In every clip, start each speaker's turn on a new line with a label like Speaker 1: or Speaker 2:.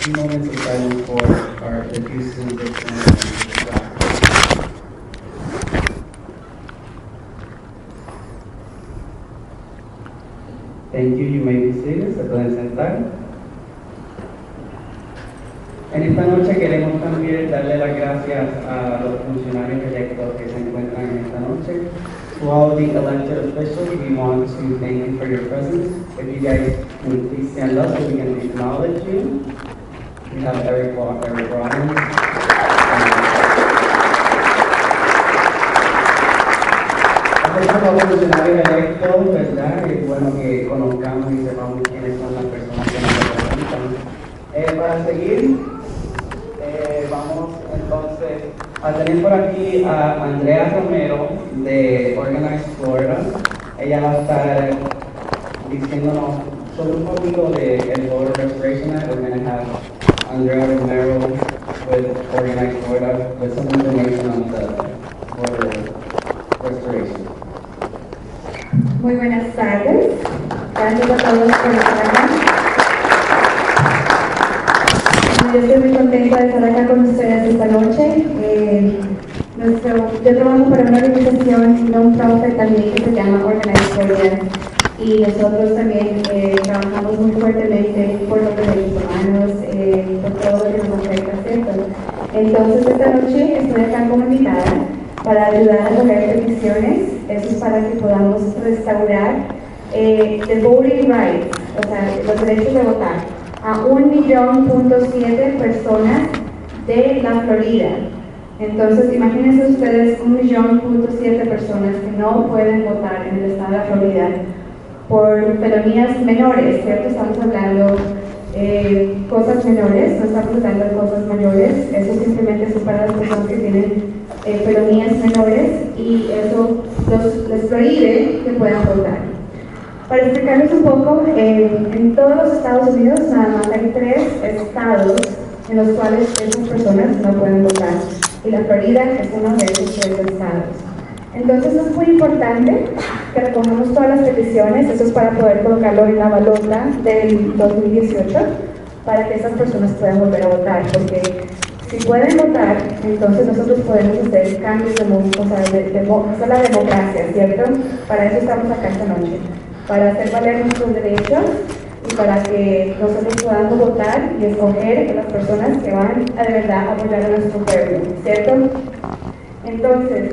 Speaker 1: few moments of silence for our Houston victims. Thank you. You may be seated. Se pueden sentar. En esta noche queremos también darle las gracias a los funcionarios electos que se encuentran en esta noche. To all the elected officials, we want to thank you for your presence. If you guys can please stand up so we can acknowledge you. We have Eric Robbins. Como funcionarios electos, ¿verdad? Es bueno que conozcamos y sepamos quiénes son las personas que nos representan. Para seguir, vamos entonces a tener por aquí a Andrea Romero de Organized Florida. Ella va a estar diciéndonos sobre un poquito del Voter Restoration Act. We're going to have Andrea Romero with Organized Florida with some information on the Voter Restoration.
Speaker 2: Muy buenas tardes. Gracias a todos por estar acá. Yo estoy muy contenta de estar acá con ustedes esta noche. Yo trabajo para una organización non-profit también que se llama Organized Florida y nosotros también trabajamos muy fuertemente por los derechos humanos, por todo lo que nos afecta, ¿cierto? Entonces esta noche estoy acá como invitada para ayudar a recoger peticiones. Eso es para que podamos restaurar the voting rights, o sea, los derechos de votar, a 1.7 million personas de la Florida. Entonces, imagínense ustedes 1.7 million personas que no pueden votar en el estado de la Florida por felonías menores, ¿cierto? Estamos hablando cosas menores, no estamos hablando de cosas mayores. Eso simplemente es para las personas que tienen felonías menores y eso les prohíbe que puedan votar. Para explicarles un poco, en todos los Estados Unidos nada más hay 3 estados en los cuales esas personas no pueden votar y la Florida es uno de esos 3 estados. Entonces es muy importante que recojamos todas las peticiones. Eso es para poder colocarlo en la balota del 2018 para que esas personas puedan volver a votar, porque si pueden votar, entonces nosotros podemos hacer cambios de mundo, o sea, hacer la democracia, ¿cierto? Para eso estamos acá esta noche, para hacer valer nuestros derechos y para que nosotros podamos votar y escoger a las personas que van a de verdad apoyar a nuestro pueblo, ¿cierto? Entonces,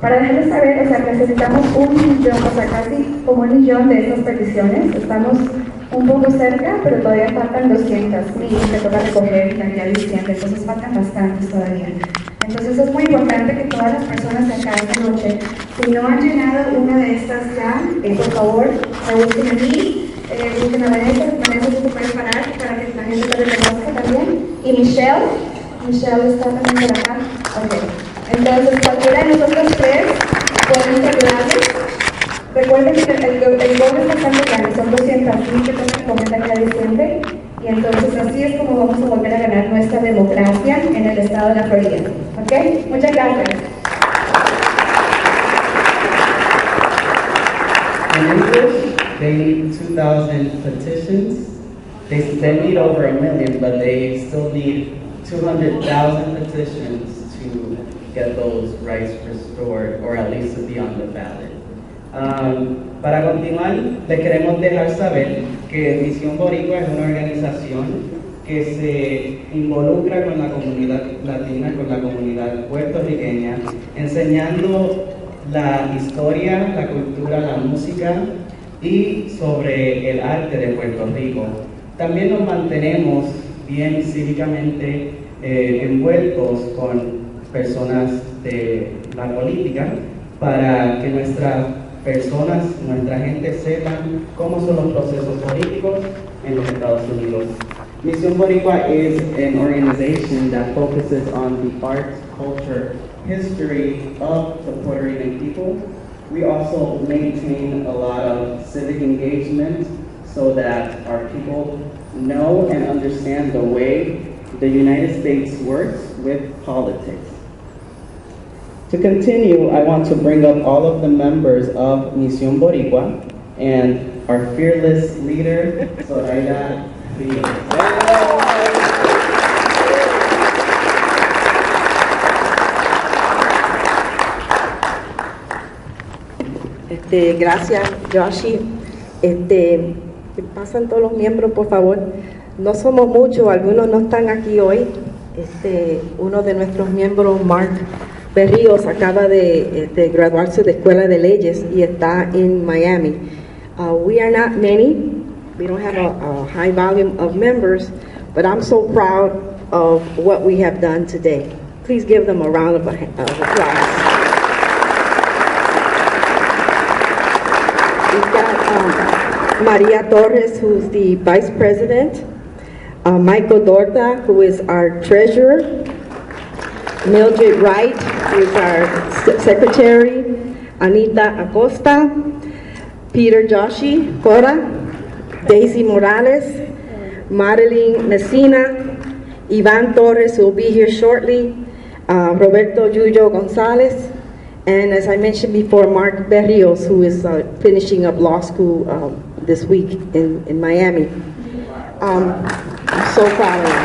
Speaker 2: para dejarles saber, o sea, necesitamos 1 millón, o sea, casi como 1 millón de estas peticiones. Estamos un poco cerca, pero todavía faltan 200.000 que toca recoger de aquí a diciembre, entonces faltan bastantes todavía. Entonces es muy importante que todas las personas de acá esta noche, si no han llenado una de estas ya, por favor, me busquen a mí, busquen a Vanessa se puede parar para que la gente te reconozca también. Y Michelle está también por acá. Okay. Entonces cualquiera de nosotros 3 podemos ayudarles. Recuerden que el gobierno es bastante grande, son 200.000 que tocan recoger de aquí a diciembre, y entonces así es como vamos a volver a ganar nuestra democracia en el estado de la Florida. ¿Ok? Muchas gracias.
Speaker 1: In English, they need 2,000 petitions. They need over 1 million, but they still need 200,000 petitions to get those rights restored, or at least to be on the ballot. Para continuar, les queremos dejar saber que Mision Boricua es una organización que se involucra con la comunidad latina, con la comunidad puertorriqueña, enseñando la historia, la cultura, la música y sobre el arte de Puerto Rico. También nos mantenemos bien cívicamente envueltos con personas de la política para que nuestras personas, nuestra gente sepan cómo son los procesos políticos en los Estados Unidos. Mision Boricua is an organization that focuses on the arts, culture, history of the Puerto Rican people. We also maintain a lot of civic engagement so that our people know and understand the way the United States works with politics. To continue, I want to bring up all of the members of Mision Boricua and our fearless leader, Soraya Ríos.
Speaker 3: Gracias, Joshi. ¿Qué pasan todos los miembros, por favor? No somos muchos, algunos no están aquí hoy. Uno de nuestros miembros, Mark Berríos, acaba de graduarse de Escuela de Leyes y está en Miami. We are not many. We don't have a high volume of members, but I'm so proud of what we have done today. Please give them a round of applause. We've got Maria Torres, who's the Vice President, Michael Dorta, who is our Treasurer, Mildred Wright, who is our Secretary, Anita Acosta, Peter Joshi Cora, Daisy Morales, Madeline Messina, Ivan Torres, who will be here shortly, Roberto Yuyo Gonzalez, and as I mentioned before, Mark Berrios, who is finishing up law school this week in Miami. I'm so proud of you.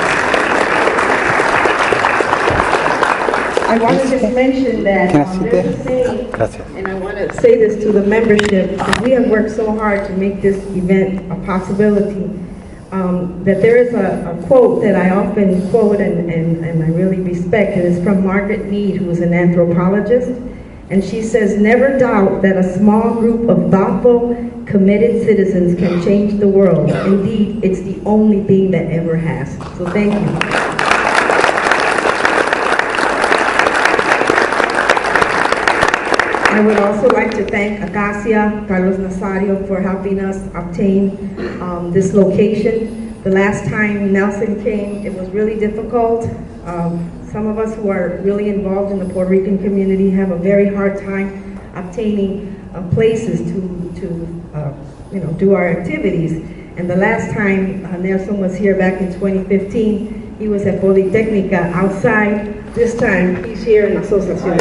Speaker 3: I want to just mention that there's a saying, and I want to say this to the membership, because we have worked so hard to make this event a possibility, that there is a quote that I often quote and I really respect. It is from Margaret Mead, who is an anthropologist, and she says, "Never doubt that a small group of thoughtful, committed citizens can change the world. Indeed, it's the only thing that ever has." So thank you. I would also like to thank Acacia, Carlos Nazario, for helping us obtain this location. The last time Nelson came, it was really difficult. Some of us who are really involved in the Puerto Rican community have a very hard time obtaining places to do our activities. And the last time Nelson was here back in 2015, he was at Politecnica outside. This time he's here in Asociación.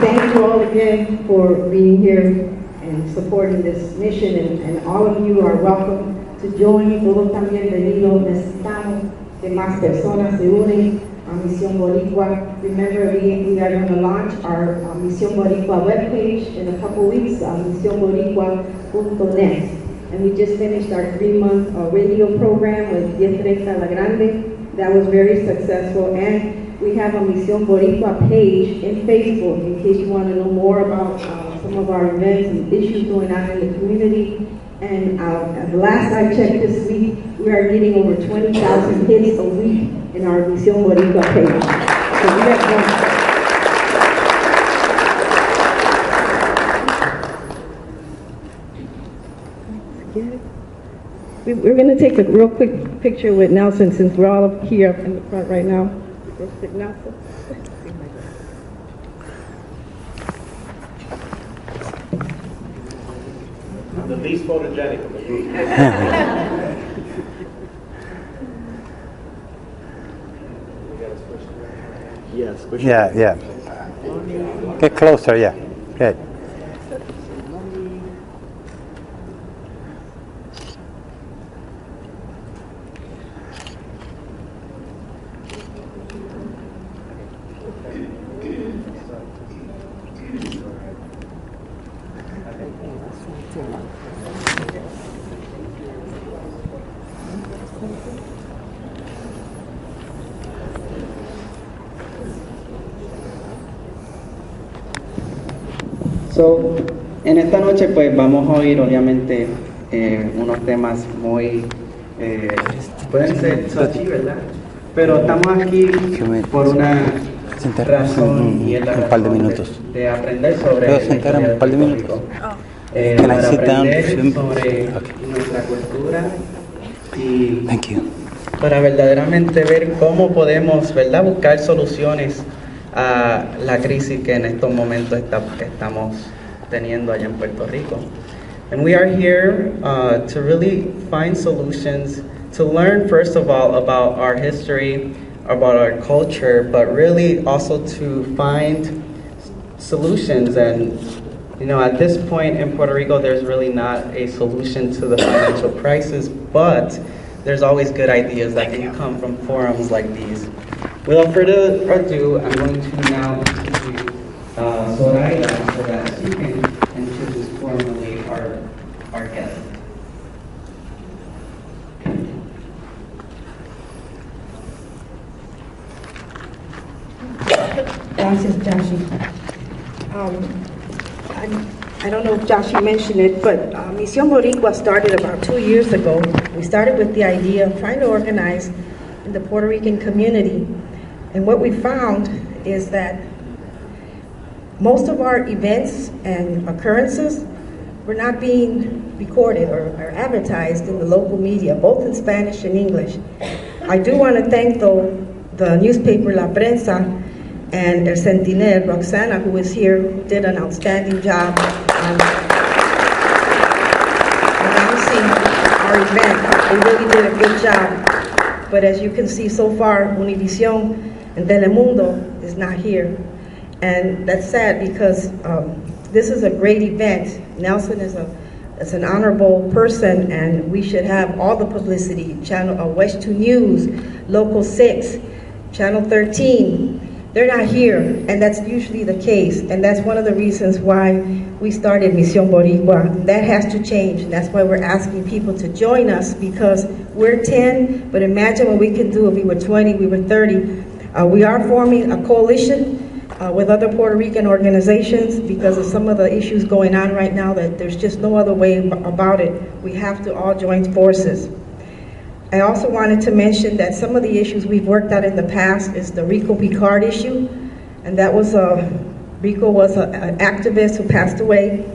Speaker 3: Thank you all again for being here and supporting this mission, and all of you are welcome to join. Todos también bienvenidos. Necesitamos que más personas se unen a Mision Boricua. Remember, we are going to launch our Mision Boricua webpage in a couple weeks, misionboricua.net. And we just finished our 3-month radio program with 10:30 La Grande. That was very successful, and we have a Mision Boricua page in Facebook in case you want to know more about some of our events and issues going on in the community. And the last I checked this week, we are getting over 20,000 hits a week in our Mision Boricua page. So we have We're going to take a real quick picture with Nelson since we're all here up in the front right now. Nelson.
Speaker 4: I'm the least photogenic of the group. Yes.
Speaker 5: Yeah. Get closer, yeah. Good.
Speaker 1: So, en esta noche pues vamos a oír obviamente unos temas muy, pueden ser touchy, ¿verdad? Pero estamos aquí por una razón y es la razón de aprender sobre la historia de Puerto Rico. Para aprender sobre nuestra cultura y para verdaderamente ver cómo podemos, ¿verdad?, buscar soluciones a la crisis que en estos momentos estamos teniendo allá en Puerto Rico. And we are here to really find solutions, to learn first of all about our history, about our culture, but really also to find solutions. And you know, at this point in Puerto Rico, there's really not a solution to the financial crisis, but there's always good ideas that can come from forums like these. Without further ado, I'm going to now introduce Zoraida so that she can introduce formally our guest.
Speaker 3: Gracias, Joshi. I don't know if Joshi mentioned it, but Mision Boricua started about 2 years ago. We started with the idea of trying to organize in the Puerto Rican community. And what we found is that most of our events and occurrences were not being recorded or advertised in the local media, both in Spanish and English. I do want to thank, though, the newspaper La Prensa and El Sentinel, Roxana, who is here, who did an outstanding job on announcing our event. They really did a good job. But as you can see so far, Univision and Telemundo is not here. And that's sad because this is a great event. Nelson is an honorable person, and we should have all the publicity. Channel West 2 News, Local 6, Channel 13. They're not here, and that's usually the case. And that's one of the reasons why we started Mision Boricua. That has to change, and that's why we're asking people to join us, because we're 10, but imagine what we can do if we were 20, we were 30. We are forming a coalition with other Puerto Rican organizations because of some of the issues going on right now that there's just no other way about it. We have to all join forces. I also wanted to mention that some of the issues we've worked out in the past is the Rico Picard issue, and that was Rico was an activist who passed away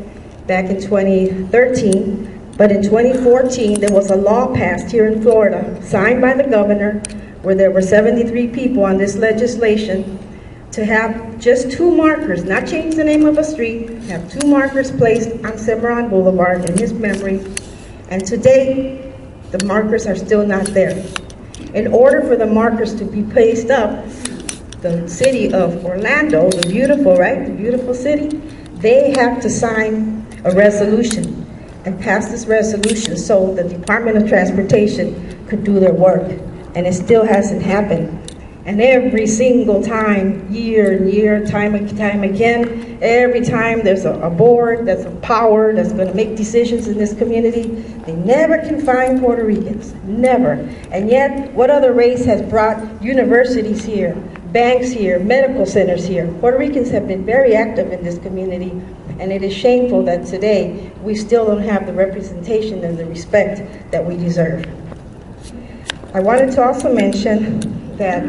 Speaker 3: back in 2013, but in 2014 there was a law passed here in Florida, signed by the governor, where there were 73 people on this legislation to have just 2 markers, not change the name of a street, have 2 markers placed on Cimarron Boulevard in his memory, and today the markers are still not there. In order for the markers to be placed up, the city of Orlando, the beautiful, right, the beautiful city, they have to sign a resolution and pass this resolution so the Department of Transportation could do their work, and it still hasn't happened. And every single time, year and year, time and time again, every time there's a board, there's a power that's going to make decisions in this community, they never can find Puerto Ricans, never. And yet, what other race has brought universities here, banks here, medical centers here? Puerto Ricans have been very active in this community, and it is shameful that today we still don't have the representation and the respect that we deserve. I wanted to also mention that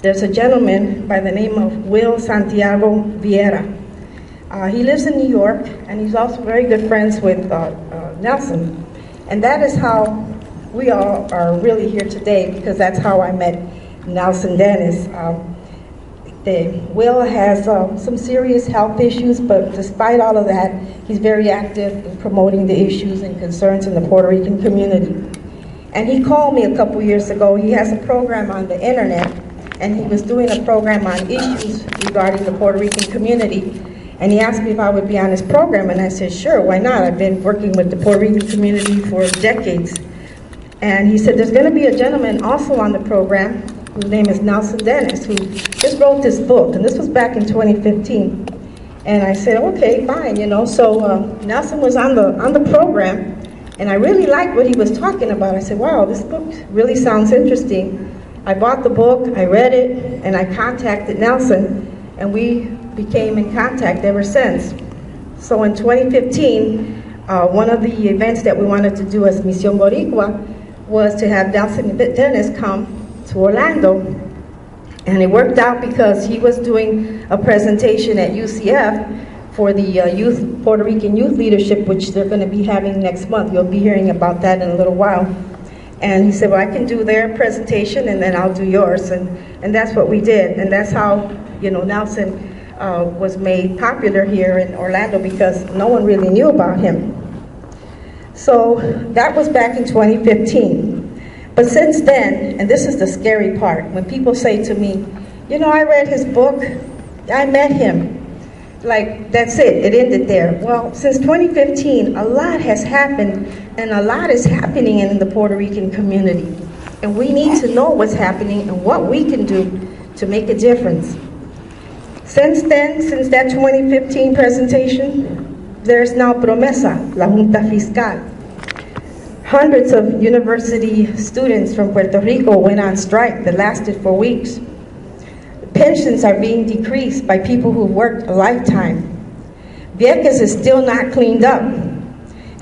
Speaker 3: there's a gentleman by the name of Will Santiago Vieira. He lives in New York, and he's also very good friends with Nelson. And that is how we all are really here today, because that's how I met Nelson Denis. Will has some serious health issues, but despite all of that, he's very active in promoting the issues and concerns in the Puerto Rican community. And he called me a couple years ago. He has a program on the internet, and he was doing a program on issues regarding the Puerto Rican community. And he asked me if I would be on his program, and I said, sure, why not? I've been working with the Puerto Rican community for decades. And he said, there's going to be a gentleman also on the program whose name is Nelson Denis, who just wrote this book, and this was back in 2015. And I said, okay, fine, you know. So Nelson was on the program. And I really liked what he was talking about. I said, wow, this book really sounds interesting. I bought the book, I read it, and I contacted Nelson, and we became in contact ever since. So in 2015, one of the events that we wanted to do as Mision Boricua was to have Nelson Denis come to Orlando. And it worked out because he was doing a presentation at UCF for the Puerto Rican youth leadership, which they're going to be having next month. You'll be hearing about that in a little while. And he said, well, I can do their presentation and then I'll do yours. And that's what we did. And that's how, you know, Nelson was made popular here in Orlando, because no one really knew about him. So that was back in 2015. But since then, and this is the scary part, when people say to me, you know, I read his book, I met him. Like, that's it, it ended there. Well, since 2015, a lot has happened, and a lot is happening in the Puerto Rican community. And we need to know what's happening and what we can do to make a difference. Since then, since that 2015 presentation, there's now Promesa, la Junta Fiscal. Hundreds of university students from Puerto Rico went on strike that lasted for weeks. Pensions are being decreased by people who worked a lifetime. Vieques is still not cleaned up.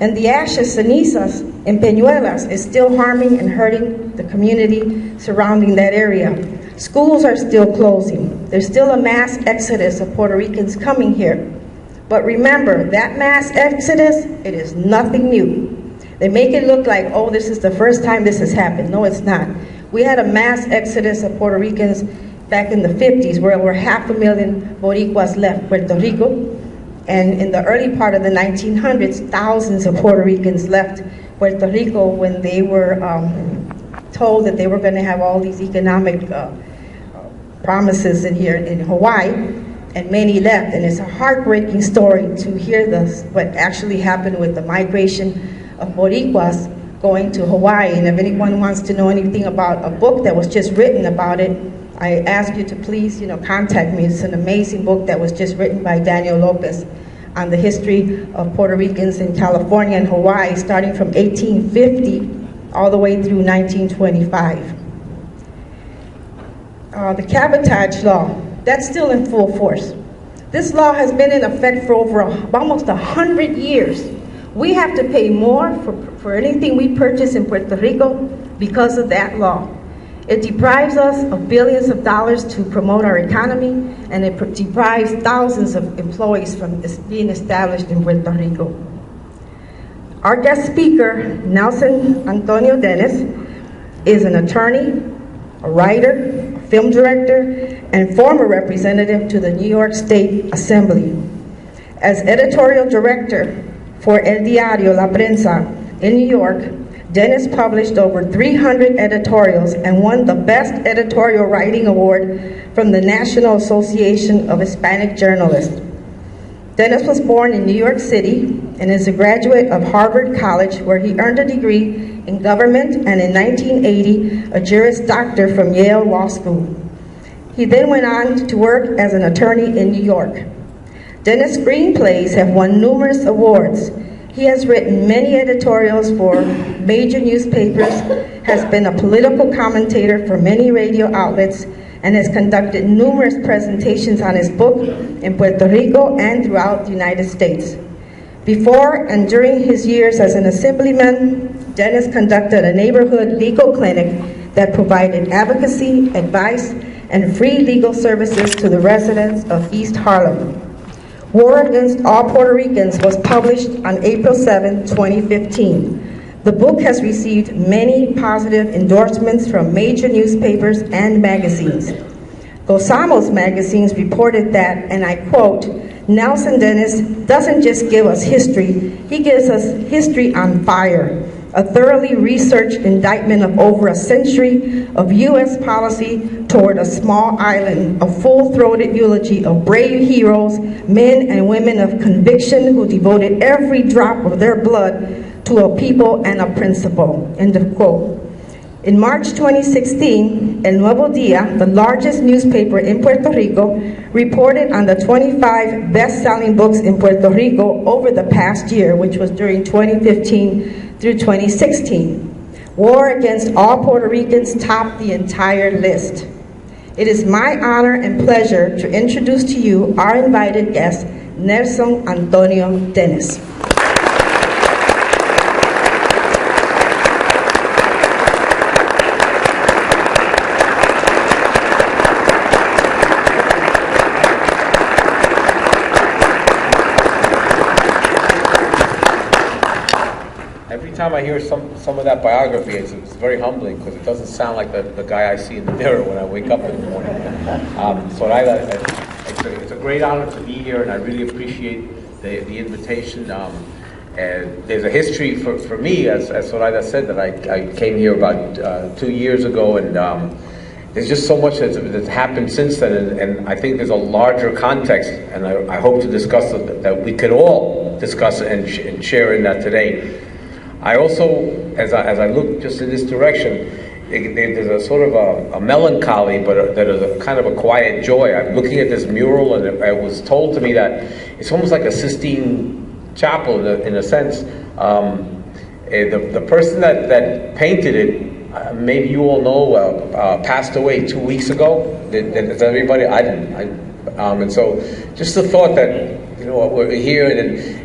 Speaker 3: And the ashes, cenizas, in Peñuelas is still harming and hurting the community surrounding that area. Schools are still closing. There's still a mass exodus of Puerto Ricans coming here. But remember, that mass exodus, it is nothing new. They make it look like, oh, this is the first time this has happened. No, it's not. We had a mass exodus of Puerto Ricans back in the 50s, where over 500,000 Boricuas left Puerto Rico. And in the early part of the 1900s, thousands of Puerto Ricans left Puerto Rico when they were told that they were going to have all these economic promises in here in Hawaii, and many left. And it's a heartbreaking story to hear what actually happened with the migration of Boricuas going to Hawaii. And if anyone wants to know anything about a book that was just written about it, I ask you to please, contact me. It's an amazing book that was just written by Daniel Lopez on the history of Puerto Ricans in California and Hawaii, starting from 1850 all the way through 1925. The cabotage law, that's still in full force. This law has been in effect for almost 100 years. We have to pay more for anything we purchase in Puerto Rico because of that law. It deprives us of billions of dollars to promote our economy, and it deprives thousands of employees from being established in Puerto Rico. Our guest speaker, Nelson Antonio Denis, is an attorney, a writer, a film director, and former representative to the New York State Assembly. As editorial director for El Diario La Prensa in New York, Denis published over 300 editorials and won the Best Editorial Writing Award from the National Association of Hispanic Journalists. Denis was born in New York City and is a graduate of Harvard College, where he earned a degree in government, and in 1980, a Juris Doctor from Yale Law School. He then went on to work as an attorney in New York. Denis' screenplays have won numerous awards. He has written many editorials for major newspapers, has been a political commentator for many radio outlets, and has conducted numerous presentations on his book in Puerto Rico and throughout the United States. Before and during his years as an assemblyman, Denis conducted a neighborhood legal clinic that provided advocacy, advice, and free legal services to the residents of East Harlem. War Against All Puerto Ricans was published on April 7, 2015. The book has received many positive endorsements from major newspapers and magazines. Gozamos magazines reported that, and I quote, Nelson Denis doesn't just give us history, he gives us history on fire, a thoroughly researched indictment of over a century of U.S. policy toward a small island, a full-throated eulogy of brave heroes, men and women of conviction who devoted every drop of their blood to a people and a principle, end of quote. In March 2016, El Nuevo Dia, the largest newspaper in Puerto Rico, reported on the 25 best-selling books in Puerto Rico over the past year, which was during 2015 through 2016. War Against All Puerto Ricans topped the entire list. It is my honor and pleasure to introduce to you our invited guest, Nelson Antonio Denis.
Speaker 4: Every time I hear some of that biography, it's very humbling, because it doesn't sound like the guy I see in the mirror when I wake up in the morning. It's a great honor to be here, and I really appreciate the invitation. And there's a history for me, as Soraya said, that I came here about 2 years ago, and there's just so much that's happened since then, and I think there's a larger context, and I hope to discuss that we could all discuss and share in that today. I also, as I look just in this direction, there's a sort of a melancholy, but there's a kind of a quiet joy. I'm looking at this mural, and it was told to me that it's almost like a Sistine Chapel in a sense. The person that painted it, maybe you all know, passed away 2 weeks ago. Does everybody? I didn't. And so just the thought that, you know, we're here, and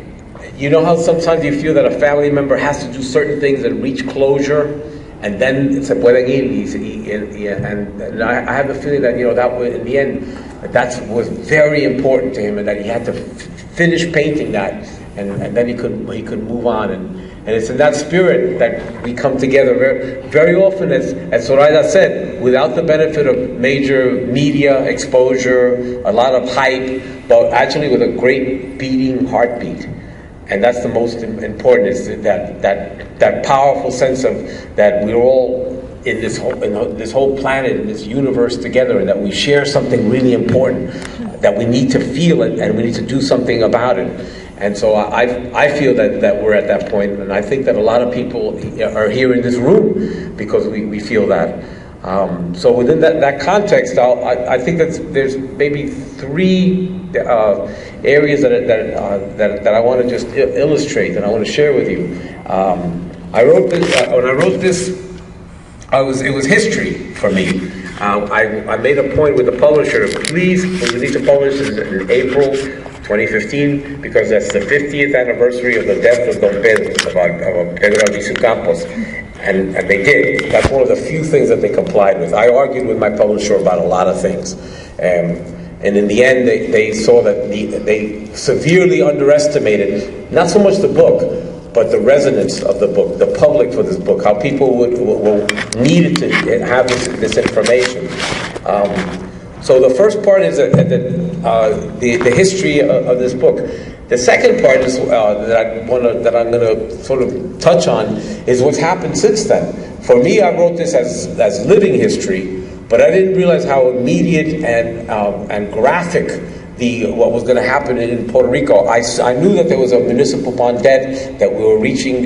Speaker 4: you know how sometimes you feel that a family member has to do certain things and reach closure, and then se pueden ir, and I have the feeling that, you know, that was, in the end, that was very important to him, and that he had to finish painting that, and then he could move on, and it's in that spirit that we come together very often, as Zoraida said, without the benefit of major media exposure, a lot of hype, but actually with a great beating heartbeat. And that's the most important, is that powerful sense of that we're all in this whole planet, in this universe together, and that we share something really important, that we need to feel it and we need to do something about it. And so I feel that we're at that point, and I think that a lot of people are here in this room because we feel that. So within that context, I think that there's maybe three areas that I want to just illustrate, and I want to share with you. I wrote this when I wrote this. It was history for me. I made a point with the publisher, please, we need to publish this in April 2015, because that's the 50th anniversary of the death of Don Pedro, of Pedro Albizu Campos. And they did. That's one of the few things that they complied with. I argued with my publisher about a lot of things. And in the end, they saw that they severely underestimated, not so much the book, but the resonance of the book, the public for this book, how people will need to have this information. So the first part is the history of this book. The second part is that I'm going to sort of touch on is what's happened since then. For me, I wrote this as living history, but I didn't realize how immediate and graphic what was going to happen in Puerto Rico. I knew that there was a municipal bond debt, that we were veering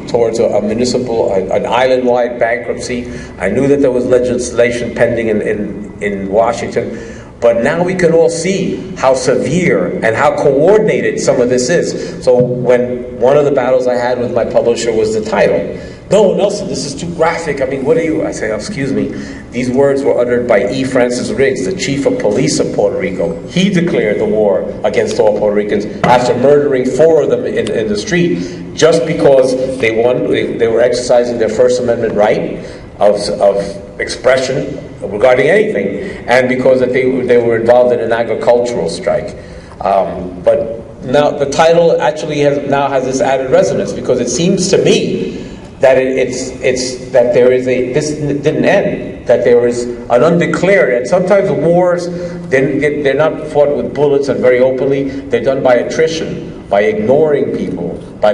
Speaker 4: towards an island-wide bankruptcy. I knew that there was legislation pending in Washington. But now we can all see how severe and how coordinated some of this is. So when one of the battles I had with my publisher was the title. No, Nelson, this is too graphic. I mean, what are you? I say, excuse me. These words were uttered by E. Francis Riggs, the chief of police of Puerto Rico. He declared the war against all Puerto Ricans after murdering 4 of them in the street, just because they were exercising their First Amendment right of expression regarding anything, and because that they were involved in an agricultural strike. But now the title actually has this added resonance, because it seems to me that it's that this didn't end, that there is an undeclared, and sometimes wars they're not fought with bullets and very openly. They're done by attrition, by ignoring people, by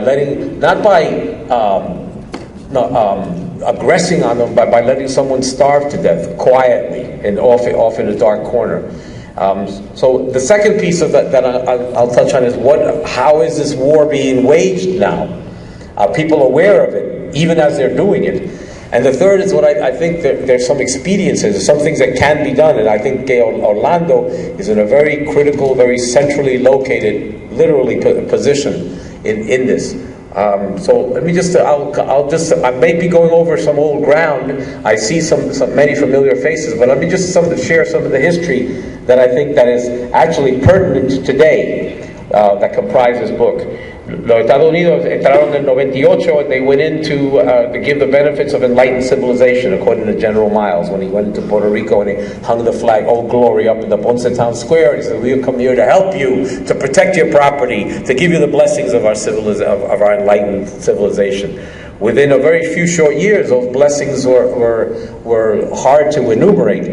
Speaker 4: aggressing on them, by letting someone starve to death quietly and off in a dark corner. So the second piece of that I'll touch on is how is this war being waged now? Are people aware of it, even as they're doing it? And the third is what I think there's some expediencies, there's some things that can be done, and I think Gail Orlando is in a very critical, very centrally located, literally position in this. So let me I may be going over some old ground. I see many familiar faces, but let me just share some of the history that I think that is actually pertinent today, that comprise this book. Los Estados Unidos entraron en 98, and they went in to give the benefits of enlightened civilization, according to General Miles, when he went into Puerto Rico and he hung the flag, Old Glory, up in the Ponce Town Square. He said, we'll come here to help you, to protect your property, to give you the blessings of our enlightened civilization. Within a very few short years, those blessings were hard to enumerate.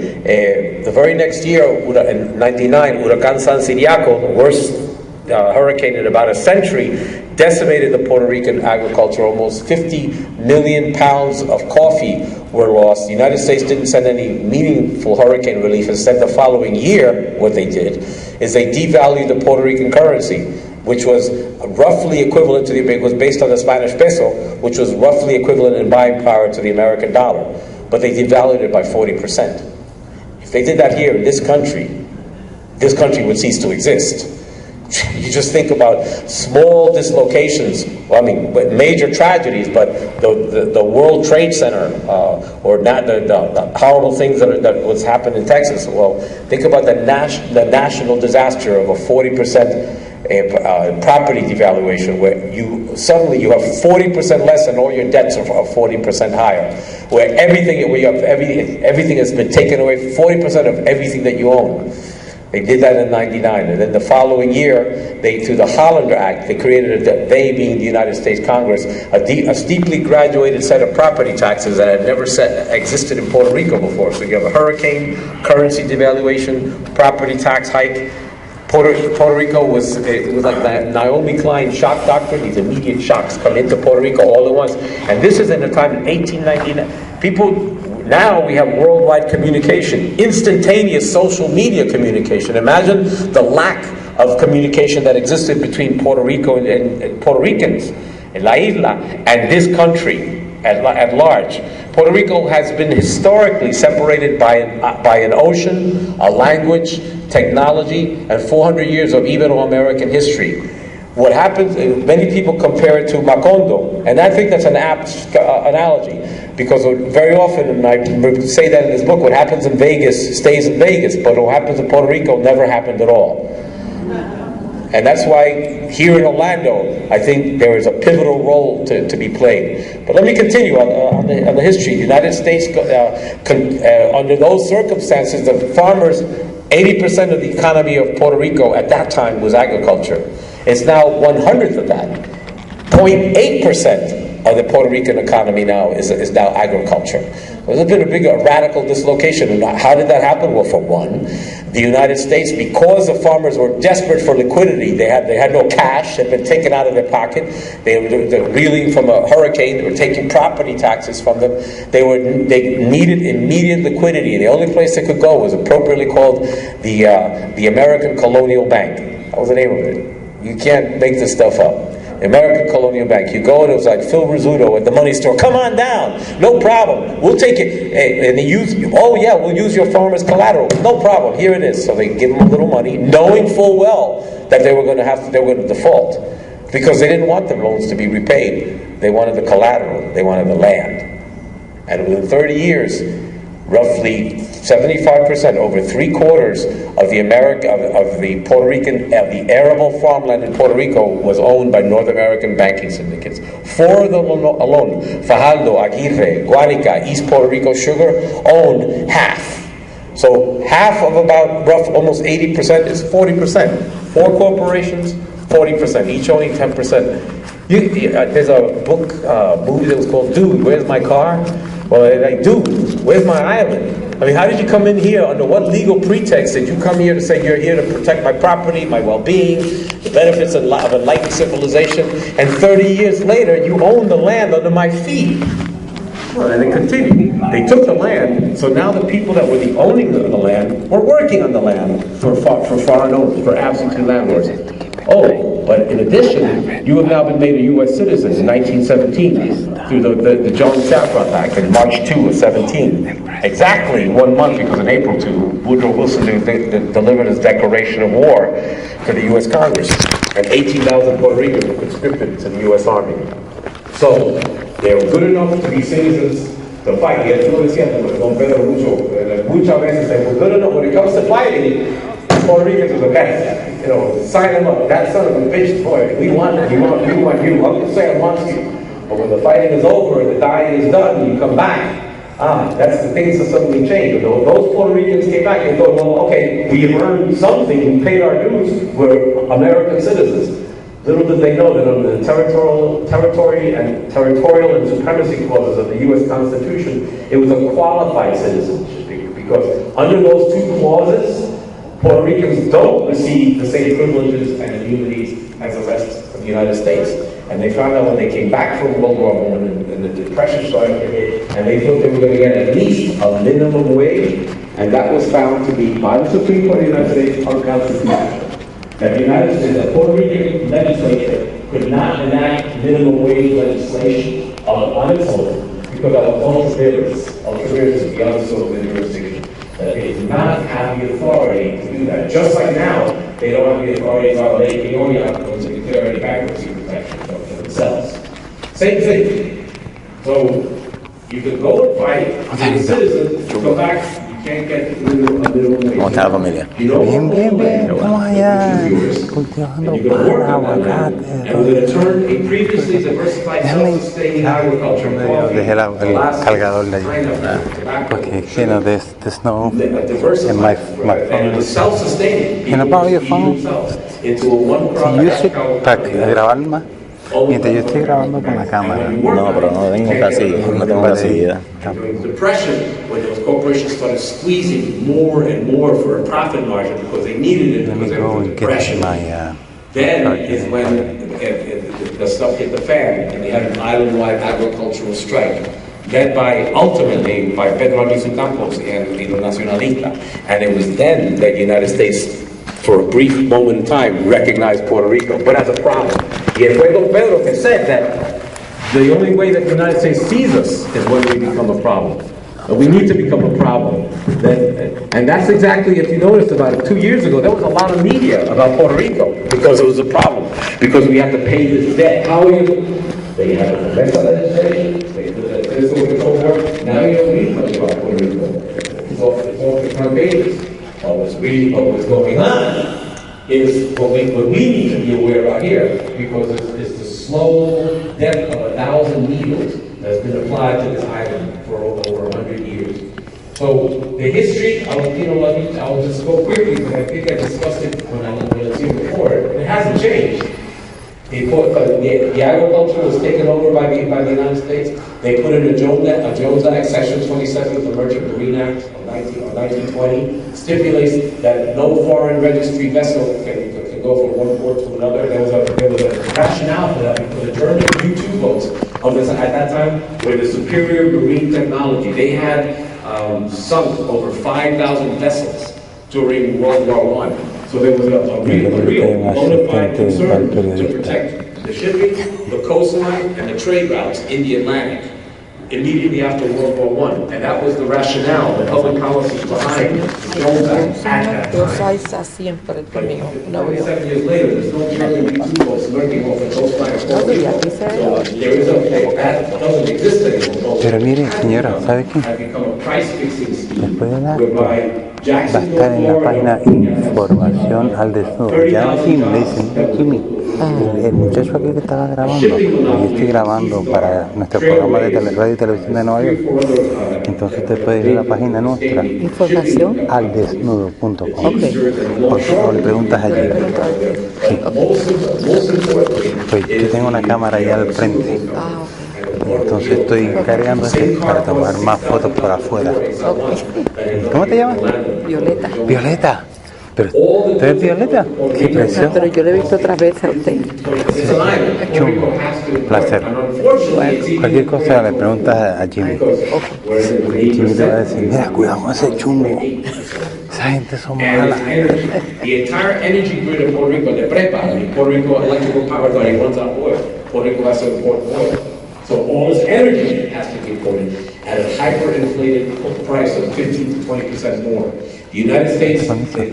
Speaker 4: The very next year, in 99, Huracán San Ciriaco, the worst hurricane in about a century, decimated the Puerto Rican agriculture. Almost 50 million pounds of coffee were lost. The United States didn't send any meaningful hurricane relief. Instead, the following year, what they did is they devalued the Puerto Rican currency. which was roughly equivalent to it was based on the Spanish peso, which was roughly equivalent in buying power to the American dollar. But they devalued it by 40%. If they did that here in this country would cease to exist. You just think about small dislocations, well, I mean, major tragedies, but the World Trade Center, or not the horrible things that was happened in Texas. Well, think about the national disaster of a 40% property devaluation, where you have 40% less and all your debts are 40% higher, where everything has been taken away, 40% of everything that you own. They did that in '99, and then the following year, through the Hollander Act, they created, they being the United States Congress, a steeply graduated set of property taxes that had never existed in Puerto Rico before. So you have a hurricane, currency devaluation, property tax hike. Puerto Rico was like the Naomi Klein shock doctrine. These immediate shocks come into Puerto Rico all at once, and this is in a time in 1899. People. Now we have worldwide communication, instantaneous social media communication. Imagine the lack of communication that existed between Puerto Rico and Puerto Ricans in La Isla and this country at large. Puerto Rico has been historically separated by an ocean, a language, technology, and 400 years of Ibero-American history. What happens, many people compare it to Macondo, and I think that's an apt analogy, because very often, and I say that in this book, what happens in Vegas stays in Vegas, but what happens in Puerto Rico never happened at all. And that's why here in Orlando, I think there is a pivotal role to be played. But let me continue on the history. The United States, under those circumstances, the farmers, 80% of the economy of Puerto Rico at that time was agriculture. It's now 1/100th of that. 0.8% of the Puerto Rican economy now is now agriculture. There's been a radical dislocation. And how did that happen? Well, for one, the United States, because the farmers were desperate for liquidity, they had no cash, had been taken out of their pocket. They were reeling from a hurricane. They were taking property taxes from them. They needed immediate liquidity. The only place they could go was appropriately called the American Colonial Bank. That was the name of it. You can't make this stuff up. American Colonial Bank. You go and it was like Phil Rizzuto at the money store. Come on down. No problem. We'll take it. And they we'll use your farm as collateral. No problem. Here it is. So they give them a little money, knowing full well that they were going to default, because they didn't want the loans to be repaid. They wanted the collateral. They wanted the land. And within 30 years, roughly 75%, over 3/4 of the Puerto Rican, the arable farmland in Puerto Rico was owned by North American banking syndicates. 4 of them alone, Fajardo, Aguirre, Guanica, East Puerto Rico Sugar, owned half. So half of about almost 80% is 40%. 4 corporations, 40%, each owning 10%. There's a movie that was called Dude, Where's My Car? Well, they're like, dude, where's my island? I mean, how did you come in here? Under what legal pretext did you come here to say you're here to protect my property, my well-being, the benefits of enlightened civilization, and 30 years later, you own the land under my feet? Well, and they continued. They took the land, so now the people that were owning the land were working on the land for foreign owners, for absentee landlords. Oh, but in addition, you have now been made a U.S. citizen in 1917 through the Jones-Saffron Act in March 2 of 17. Exactly 1 month, because in April 2, Woodrow Wilson delivered his declaration of war to the U.S. Congress, and 18,000 Puerto Ricans were conscripted to the U.S. Army. So they were good enough to be citizens to fight. Y él lo decía, Don Pedro, muchas veces, they were good enough when it comes to fighting. Puerto Ricans are the best. You know, sign them up. That son of a bitch, boy, we want you. Uncle Sam wants you. But when the fighting is over and the dying is done, you come back. That's the things that suddenly change. Those Puerto Ricans came back and thought, well, okay, we earned something, we paid our dues, we're American citizens. Little did they know that under the territorial and supremacy clauses of the U.S. Constitution, it was a qualified citizenship, because under those 2 clauses, Puerto Ricans don't receive the same privileges and immunities as the rest of the United States. And they found out when they came back from World War I and the Depression started to hit, and they thought they were going to get at least a minimum wage, and that was found to be, by the Supreme Court of the United States, unconstitutional.
Speaker 6: that the Puerto Rican legislature could not enact minimum wage legislation on its own because of ultra-virus is beyond the scope of the jurisdiction. That they do not have the authority to do that. Just like now, they don't have the authority to violate the OIA to declare any bankruptcy protection for themselves. Same thing. So you can go and fight as a citizen, go back.
Speaker 7: ¿Cómo está la familia?
Speaker 5: Bien, bien, bien. Estamos allá cultivando para, aguacate. Dejé el cargador de allí. Porque, you know, there's no in my phone. Can I borrow your phone? Si use it para grabar más. Mientras yo estoy grabando con la cámara.
Speaker 7: No, pero no tengo casi idea.
Speaker 6: Depression, when those corporations started squeezing more and more for a profit margin because they needed it because they were in depression. Then is when the stuff hit the fan and they had an island-wide agricultural strike led ultimately by Pedro Albizu Campos and the Nacionalista. And it was then that the United States, for a brief moment in time, recognized Puerto Rico, but as a problem. Y fue Don Pedro que said that the only way that the United States sees us is when we become a problem. We need to become a problem. And that's exactly, if you noticed, about 2 years ago, there was a lot of media about Puerto Rico because it was a problem, because we have to pay this debt. How are you? They have a prevent legislation, they do this and so forth. Now you don't need much about Puerto Rico. It's all the front pages. What's going on is what we need to be aware of here, because it's the slow death of 1,000 needles that's been applied to this island for over 100 years. So the history, I'll just go quickly because I think I discussed it when I was here before. It hasn't changed. The agriculture was taken over by the United States. They put in a Jones Act, Section 27 of the Merchant Marine Act of 1920, stipulates that no foreign registry vessel can go from one port to another. There was a rationale for that because the German U-2 boats at that time were the superior marine technology. They had sunk over 5,000 vessels during World War I. So there was a real bona fide concern to protect the shipping, the coastline, and the trade routes in the Atlantic immediately after World War I. And that was the rationale, the public policy behind the Jones Act at that time. But 7 years later, there's no German U-2 boats lurking off the coastline of Puerto Rico. So there is that doesn't exist anymore.
Speaker 5: Pero mire, señora, ¿sabe qué? Después de la va a estar en la página Información al Desnudo. Ya aquí me dicen, Jimmy, el muchacho aquí que estaba grabando, yo estoy grabando para nuestro programa de radio y televisión de Nueva York. Entonces usted puede ir a la página nuestra, InformacionAlDesnudo.com. Por favor, le preguntas allí. Sí. Pues yo tengo una cámara allá al frente. Entonces estoy cargando este para tomar más fotos por afuera. ¿Cómo te llamas?
Speaker 8: Violeta.
Speaker 5: Violeta. Pero, ¿tú eres Violeta? Qué precioso.
Speaker 8: Pero yo le he visto otras veces a usted.
Speaker 5: Chungo. Placer. Cualquier cosa le preguntas a Jimmy. Jimmy te va a decir, mira, cuidado con ese chungo. Esa gente son malas.
Speaker 6: The entire energy grid of Puerto Rico, the PREPA, the Puerto Rico Electrical Power Authority, runs on oil. Puerto Rico has to import oil. So all this energy has to be imported at a hyperinflated price of 15 to 20% more. The United States,
Speaker 5: ¿Cómo te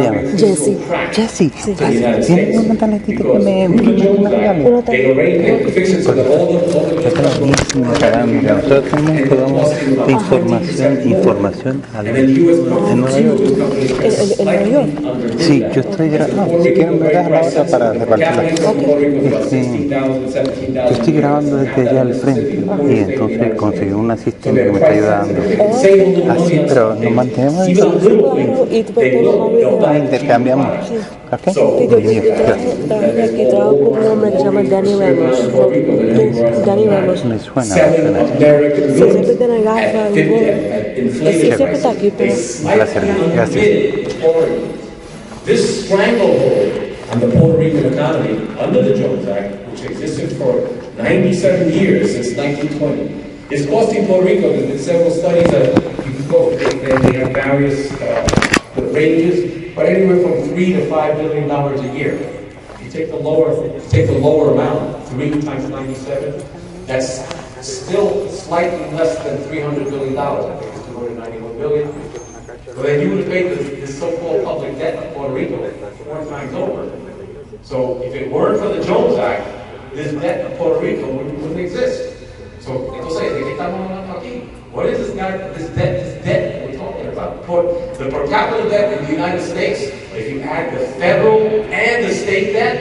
Speaker 5: llamas?
Speaker 8: Jessie.
Speaker 5: Jessie. ¿Tienes un pantalonetito que me regales? Yo te lo vi sin pagar. Nosotros tenemos un programa de información al en Nueva York.
Speaker 8: ¿En Nueva York?
Speaker 5: Sí, yo estoy grabando. Si quieren me das la otra para repartirla. Yo estoy grabando desde allá al frente y entonces conseguí un asistente que me está ayudando. Así, pero nos mantenemos
Speaker 8: Y tú
Speaker 5: intercambiamos. ¿Ok?
Speaker 8: Aquí trabajo con un hombre que se llama Denis.
Speaker 5: Me suena.
Speaker 8: Siempre tiene gafas. Siempre está aquí, pero...
Speaker 5: Gracias.
Speaker 6: This stranglehold on the Puerto Rican economy under the Jones Act, which existed for 97 years since 1920, is costing Puerto Rico. There's been several studies that you can go, and they have various the ranges, but anywhere from $3 to $5 billion a year. You take the lower amount, 3 times 97, that's still slightly less than $300 billion. I think it's $291 billion. So then you would have paid this so-called public debt of Puerto Rico 4 times over. So if it weren't for the Jones Act, this debt of Puerto Rico wouldn't exist. So entonces, ¿de qué estamos hablando aquí? What is this debt we're talking about? The per capita debt in the United States, if you add the federal and the state debt,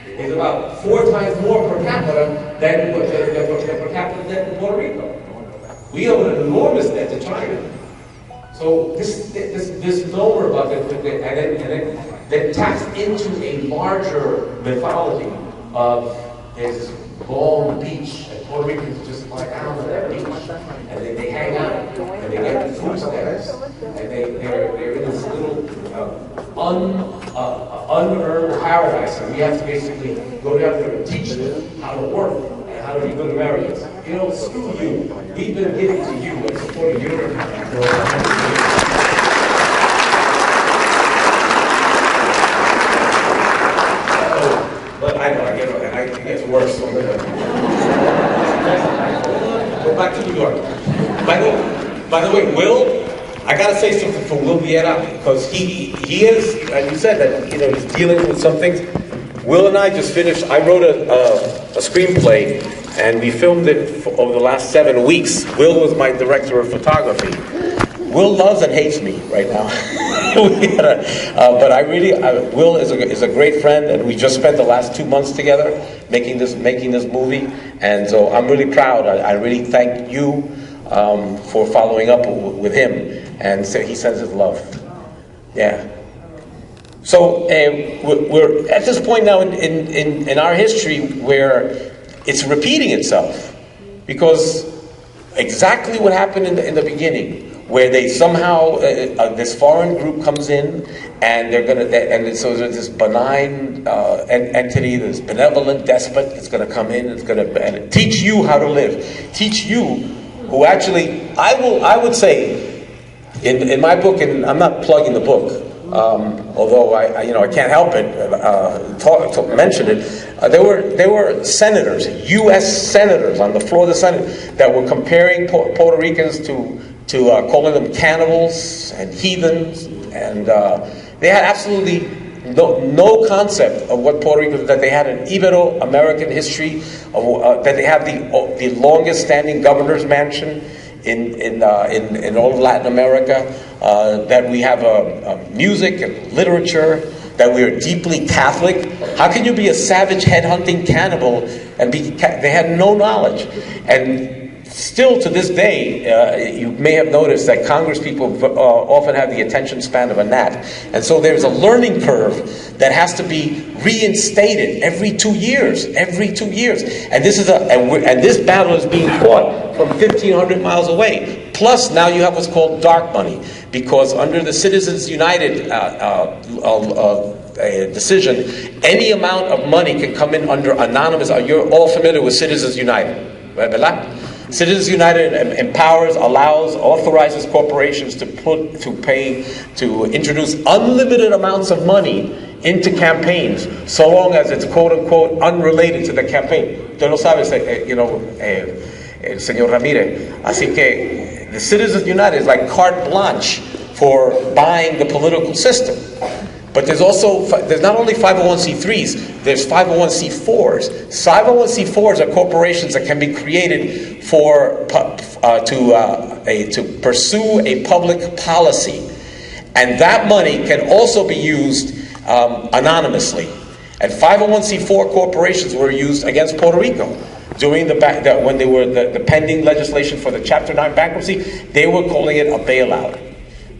Speaker 6: is about 4 times more per capita than the per capita debt in Puerto Rico. We owe an enormous debt to China. So this number about that taps into a larger mythology of this long beach, and Puerto Ricans just lie down on that beach, and they hang out, and they get the food stamps, and they're in this little unearned paradise, and we have to basically go down there and teach them how to work and how to be good Americans. You know, screw you. We've been giving to you and supporting you. But I know, it gets worse. So I'm gonna go back to New York. By the way, Will, I gotta say something for Will Viera, because he is, as you said, that he's dealing with some things. Will and I just finished. I wrote a screenplay, and we filmed it over the last 7 weeks. Will was my director of photography. Will loves and hates me right now. But Will is a great friend, and we just spent the last 2 months together making this movie, and so I'm really proud. I really thank you for following up with him, and so he sends his love. Yeah. So we're at this point now in our history where it's repeating itself, because exactly what happened in the beginning, where they somehow this foreign group comes in, and so there's this benign entity, this benevolent despot that's going to come in, it's going to teach you how to live, teach you who actually I would say in my book, and I'm not plugging the book, although I can't help it mention it. There were senators, U.S. senators on the floor of the Senate that were comparing Puerto Ricans to calling them cannibals and heathens, and they had absolutely no concept of what Puerto Rico, that they had an Ibero-American history, that they have the longest standing governor's mansion in all of Latin America, that we have music and literature, that we are deeply Catholic. How can you be a savage headhunting cannibal and they had no knowledge? And still to this day, you may have noticed that Congress people often have the attention span of a gnat. And so there's a learning curve that has to be reinstated every 2 years. And this this battle is being fought from 1,500 miles away. Plus, now you have what's called dark money, because under the Citizens United decision, any amount of money can come in under anonymous. You're all familiar with Citizens United, right? Citizens United allows, authorizes corporations to introduce unlimited amounts of money into campaigns, so long as it's quote unquote unrelated to the campaign. Usted lo sabe, el señor Ramírez. Así que the Citizens United is like carte blanche for buying the political system. But there's not only 501c3s, there's 501c4s. 501c4s are corporations that can be created to pursue a public policy. And that money can also be used anonymously. And 501c4 corporations were used against Puerto Rico. During when they were the pending legislation for the Chapter 9 bankruptcy, they were calling it a bailout.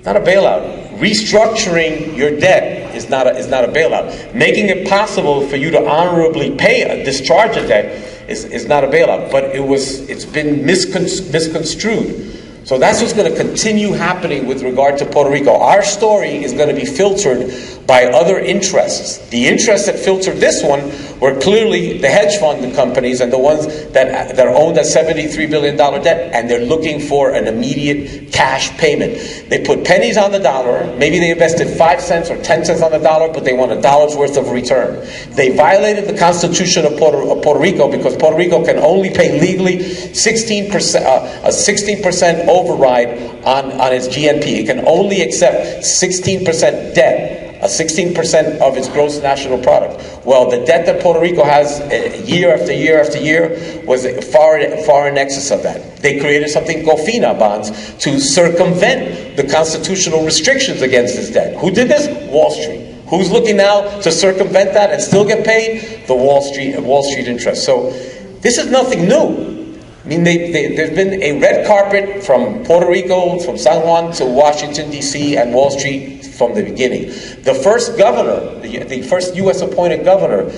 Speaker 6: Not a bailout. Restructuring your debt is not a bailout. Making it possible for you to honorably discharge a debt is not a bailout. But it's been misconstrued So that's what's going to continue happening with regard to Puerto Rico. Our story is going to be filtered by other interests. The interests that filtered this one were clearly the hedge fund companies and the ones that owned a $73 billion debt, and they're looking for an immediate cash payment. They put pennies on the dollar. Maybe they invested 5 cents or 10 cents on the dollar, but they want $1 worth of return. They violated the Constitution of Puerto Rico because Puerto Rico can only pay legally 16%, a 16% override on its GNP. It can only accept 16% debt, 16% of its gross national product. Well, the debt that Puerto Rico has year after year after year was far in excess of that. They created something called FINA bonds to circumvent the constitutional restrictions against this debt. Who did this? Wall Street. Who's looking now to circumvent that and still get paid? The Wall Street interest. So this is nothing new. I mean, there's been a red carpet from Puerto Rico, from San Juan to Washington, D.C. and Wall Street from the beginning. The first governor, the first U.S. appointed governor,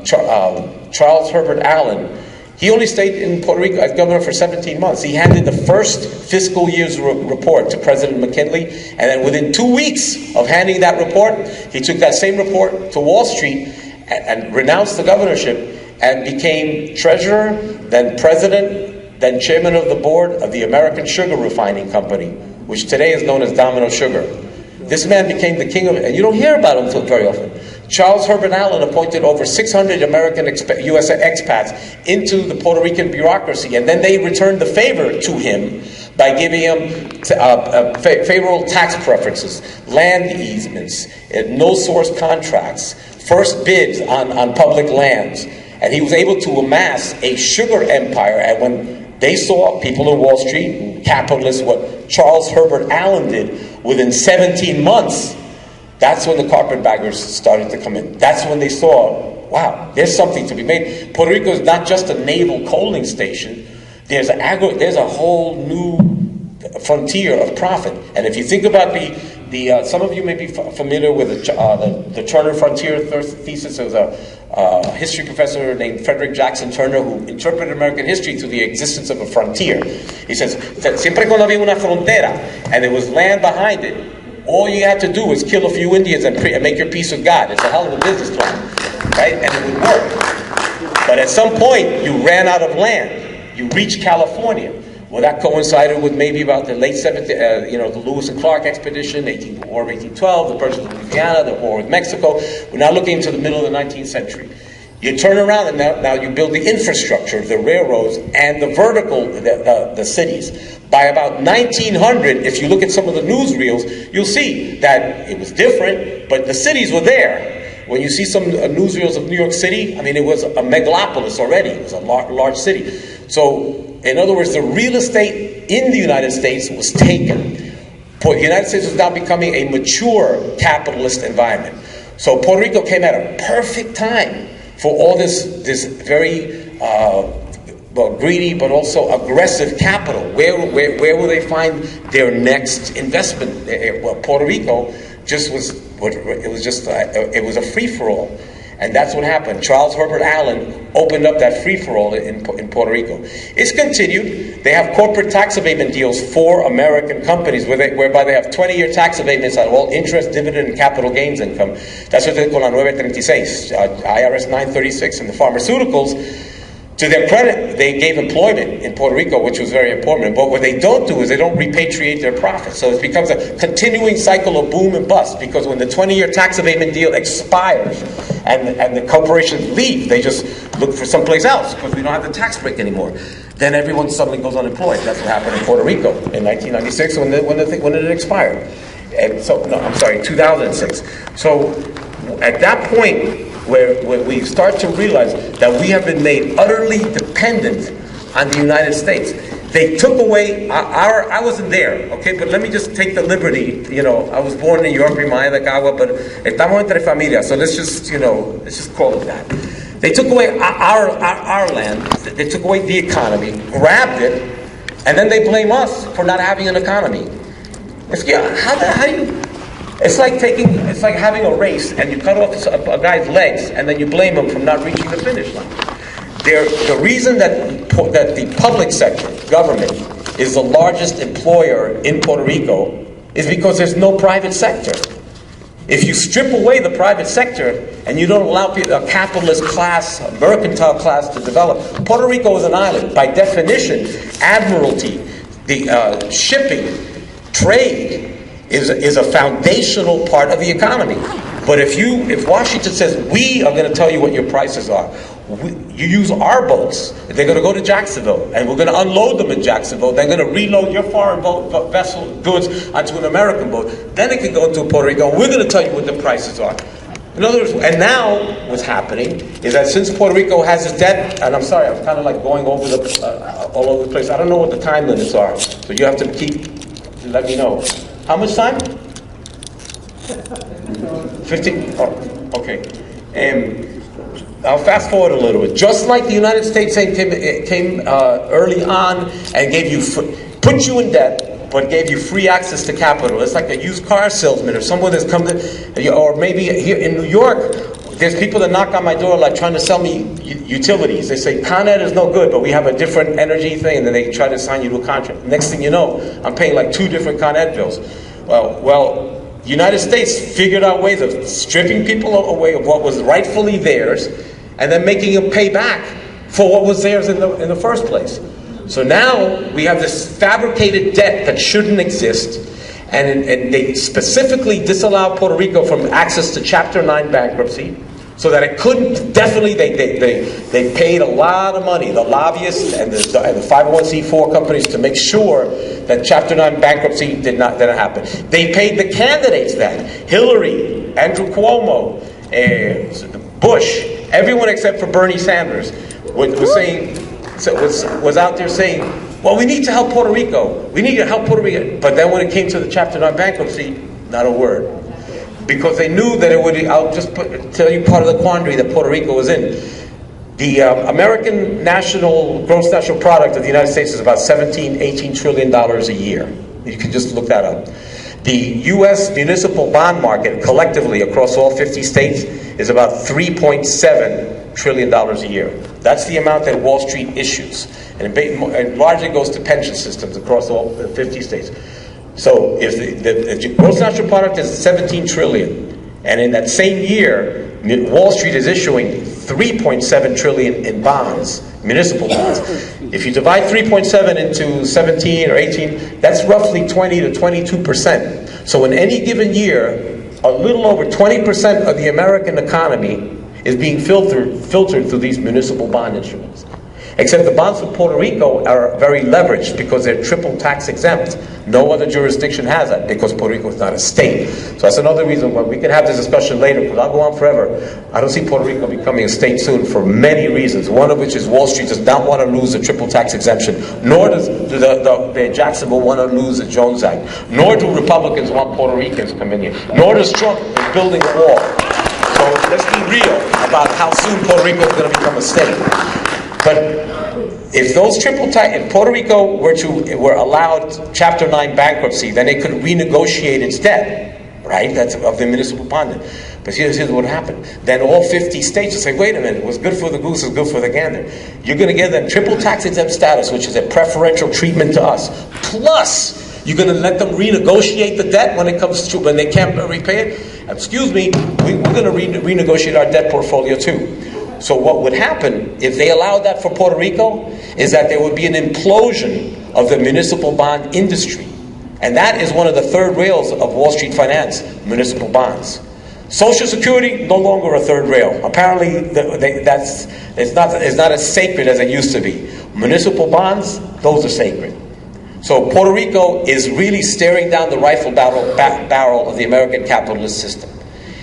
Speaker 6: Charles Herbert Allen, he only stayed in Puerto Rico as governor for 17 months. He handed the first fiscal year's report to President McKinley, and then within 2 weeks of handing that report, he took that same report to Wall Street and renounced the governorship and became treasurer, then president, then chairman of the board of the American Sugar Refining Company, which today is known as Domino Sugar. This man became the king of it, and you don't hear about him very often. Charles Herbert Allen appointed over 600 American U.S. expats into the Puerto Rican bureaucracy, and then they returned the favor to him by giving him favorable tax preferences, land easements, no-source contracts, first bids on public lands. And he was able to amass a sugar empire. And when they saw, people in Wall Street, capitalists, what Charles Herbert Allen did within 17 months, that's when the carpetbaggers started to come in. That's when they saw, wow, there's something to be made. Puerto Rico is not just a naval coaling station. There's a whole new frontier of profit. And if you think about some of you may be familiar with the Turner Frontier thesis. There was a history professor named Frederick Jackson Turner who interpreted American history through the existence of a frontier. He says, siempre cuando había una frontera and there was land behind it, all you had to do was kill a few Indians and make your peace with God. It's a hell of a business plan, right? And it would work. But at some point, you ran out of land. You reached California. Well, that coincided with maybe about the late 70s, the Lewis and Clark expedition, War of 1812, the purchase of Louisiana, the war with Mexico. We're now looking into the middle of the 19th century. You turn around and now you build the infrastructure, the railroads, and the vertical, the cities. By about 1900, if you look at some of the newsreels, you'll see that it was different, but the cities were there. When you see some newsreels of New York City, I mean, it was a megalopolis already. It was a large city. So, in other words, the real estate in the United States was taken. The United States was now becoming a mature capitalist environment. So Puerto Rico came at a perfect time for all this very greedy but also aggressive capital. Where will they find their next investment? Puerto Rico it was a free-for-all. And that's what happened. Charles Herbert Allen opened up that free-for-all in Puerto Rico. It's continued. They have corporate tax abatement deals for American companies whereby they have 20-year tax abatements on all interest, dividend, and capital gains income. That's what they call la 936, IRS 936. And the pharmaceuticals, to their credit, they gave employment in Puerto Rico, which was very important. But what they don't do is they don't repatriate their profits. So it becomes a continuing cycle of boom and bust, because when the 20-year tax abatement deal expires and the corporations leave, they just look for someplace else because we don't have the tax break anymore. Then everyone suddenly goes unemployed. That's what happened in Puerto Rico in 1996 when it expired. And so, no, I'm sorry, 2006. So at that point, where we start to realize that we have been made utterly dependent on the United States. They took away I wasn't there, okay, but let me just take the liberty, I was born in New York, Maya de Cagua, but estamos entre familias, so let's just call it that. They took away our land, they took away the economy, grabbed it, and then they blame us for not having an economy. How do you... It's like having a race and you cut off a guy's legs and then you blame him for not reaching the finish line. The reason that the public sector, government,
Speaker 4: is the largest employer in Puerto Rico is because there's no private sector. If you strip away the private sector and you don't allow a capitalist class, a mercantile class to develop, Puerto Rico is an island. By definition, admiralty, the shipping, trade is a foundational part of the economy. But if Washington says, we are going to tell you what your prices are, you use our boats, they're going to go to Jacksonville, and we're going to unload them in Jacksonville, they're going to reload your foreign vessel goods onto an American boat, then it can go into Puerto Rico, and we're going to tell you what the prices are. In other words, and now what's happening is that since Puerto Rico has its debt, and I'm sorry, I'm kind of like going over all over the place, I don't know what the time limits are, so you have to let me know. How much time? 15? Oh, okay. I'll fast forward a little bit. Just like the United States came early on and put you in debt, but gave you free access to capital. It's like a used car salesman or someone that's come to, or maybe here in New York, there's people that knock on my door like trying to sell me utilities. They say, Con Ed is no good, but we have a different energy thing, and then they try to sign you to a contract. Next thing you know, I'm paying like 2 different Con Ed bills. Well, the United States figured out ways of stripping people away of what was rightfully theirs, and then making them pay back for what was theirs in the first place. So now we have this fabricated debt that shouldn't exist, and they specifically disallowed Puerto Rico from access to Chapter 9 bankruptcy, so that it couldn't. Definitely, they paid a lot of money, the lobbyists and the 501c4 companies, to make sure that Chapter 9 bankruptcy didn't happen. They paid the candidates that. Hillary, Andrew Cuomo, Bush, everyone except for Bernie Sanders was out there saying, well, we need to help Puerto Rico. We need to help Puerto Rico. But then when it came to the Chapter 9 bankruptcy, not a word. Because they knew that it would, I'll just tell you part of the quandary that Puerto Rico was in. The American gross national product of the United States is about $18 trillion a year. You can just look that up. The U.S. municipal bond market collectively across all 50 states is about $3.7 trillion a year. That's the amount that Wall Street issues. And it largely goes to pension systems across all 50 states. So if the gross national product is 17 trillion, and in that same year, Wall Street is issuing 3.7 trillion in bonds, municipal bonds. If you divide 3.7 into 17 or 18, that's roughly 20 to 22%. So in any given year, a little over 20% of the American economy is being filtered through these municipal bond instruments. Except the bonds for Puerto Rico are very leveraged because they're triple tax exempt. No other jurisdiction has that because Puerto Rico is not a state. So that's another reason why we can have this discussion later, because I'll go on forever. I don't see Puerto Rico becoming a state soon for many reasons. One of which is Wall Street does not want to lose the triple tax exemption, nor does the Jacksonville want to lose the Jones Act, nor do Republicans want Puerto Ricans coming in, nor does Trump is building a wall. So let's be real about how soon Puerto Rico is going to become a state. But if if Puerto Rico were allowed Chapter 9 bankruptcy, then it could renegotiate its debt, right? That's of the municipal bond. But here's what happened. Then all 50 states will say, wait a minute, what's good for the goose is good for the gander. You're going to give them triple tax exempt status, which is a preferential treatment to us. Plus, you're going to let them renegotiate the debt when they can't repay it. Excuse me, we're going to renegotiate our debt portfolio too. So what would happen if they allowed that for Puerto Rico is that there would be an implosion of the municipal bond industry. And that is one of the third rails of Wall Street finance, municipal bonds. Social Security, no longer a third rail. Apparently, it's not as sacred as it used to be. Municipal bonds, those are sacred. So Puerto Rico is really staring down the rifle barrel of the American capitalist system.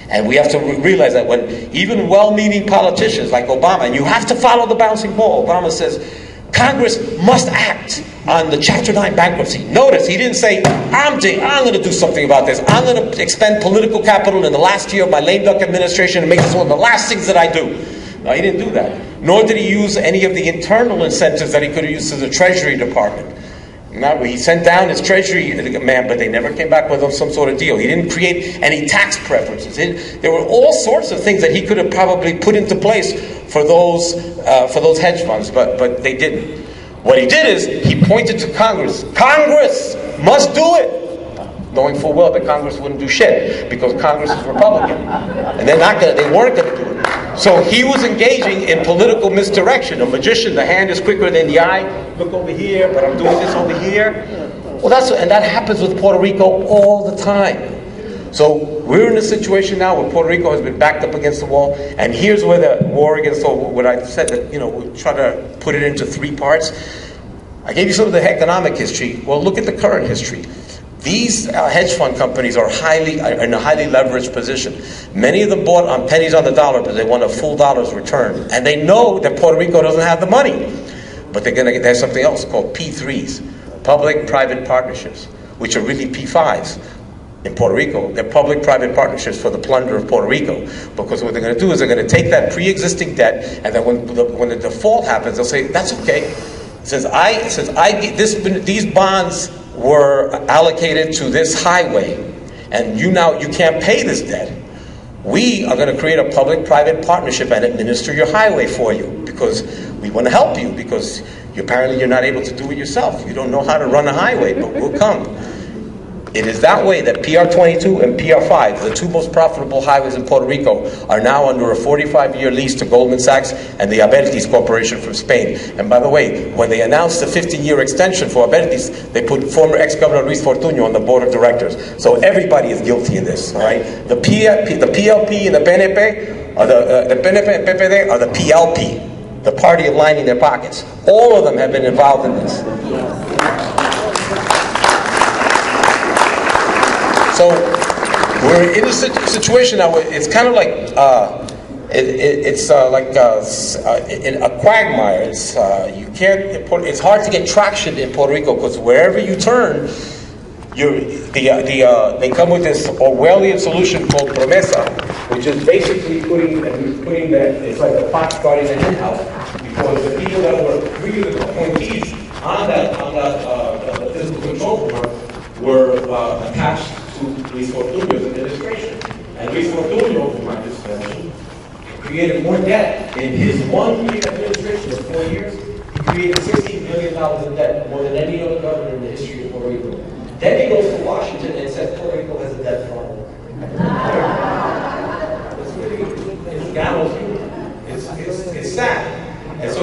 Speaker 4: And we have to realize that when even well-meaning politicians like Obama, and you have to follow the bouncing ball, Obama says, Congress must act on the Chapter 9 bankruptcy. Notice, he didn't say, I'm going to do something about this. I'm going to expend political capital in the last year of my lame duck administration and make this one of the last things that I do. No, he didn't do that. Nor did he use any of the internal incentives that he could have used to the Treasury Department. Now, he sent down his Treasury man, but they never came back with some sort of deal. He didn't create any tax preferences. There were all sorts of things that he could have probably put into place for those hedge funds, but they didn't. What he did is, he pointed to Congress. Congress must do it! Knowing full well that Congress wouldn't do shit, because Congress is Republican. And they weren't going to do it. So he was engaging in political misdirection. A magician, the hand is quicker than the eye. Look over here, but I'm doing this over here. Well, and that happens with Puerto Rico all the time. So we're in a situation now where Puerto Rico has been backed up against the wall, and here's where the war against the wall, what I said that, we try to put it into 3 parts. I gave you some of the economic history. Well, look at the current history. These hedge fund companies are in a highly leveraged position. Many of them bought on pennies on the dollar because they want a full dollar's return. And they know that Puerto Rico doesn't have the money. But they're going to get something else called P3s, public-private partnerships, which are really P5s. In Puerto Rico, they're public-private partnerships for the plunder of Puerto Rico. Because what they're going to do is they're going to take that pre-existing debt, and then when the default happens, they'll say, that's okay. These bonds were allocated to this highway, and you can't pay this debt. We are going to create a public-private partnership and administer your highway for you, because we want to help you, because apparently you're not able to do it yourself. You don't know how to run a highway, but we'll come. It is that way that PR22 and PR5, the 2 most profitable highways in Puerto Rico, are now under a 45-year lease to Goldman Sachs and the Abertis Corporation from Spain. And by the way, when they announced the 15-year extension for Abertis, they put former ex-governor Luis Fortuño on the board of directors. So everybody is guilty in this, all right? The PLP and the PNP, or the PNP and PPD are the PLP, the party of lining their pockets. All of them have been involved in this. So we're in a situation now where it's kind of like in a quagmire. It's hard to get traction in Puerto Rico because wherever you turn, they come with this Orwellian solution called promesa, which is basically putting that it's like a fox guarding the hen house, because the people that were really the appointees on the physical control board were attached to Luis Fortuño's administration. And Luis Fortuño, whom I just mentioned, created more debt in his 1-year administration of 4 years. He created $16 million in debt, more than any other governor in the history of Puerto Rico. Then he goes to Washington and says Puerto Rico has a debt problem. It's gallows humor. It's sad. And so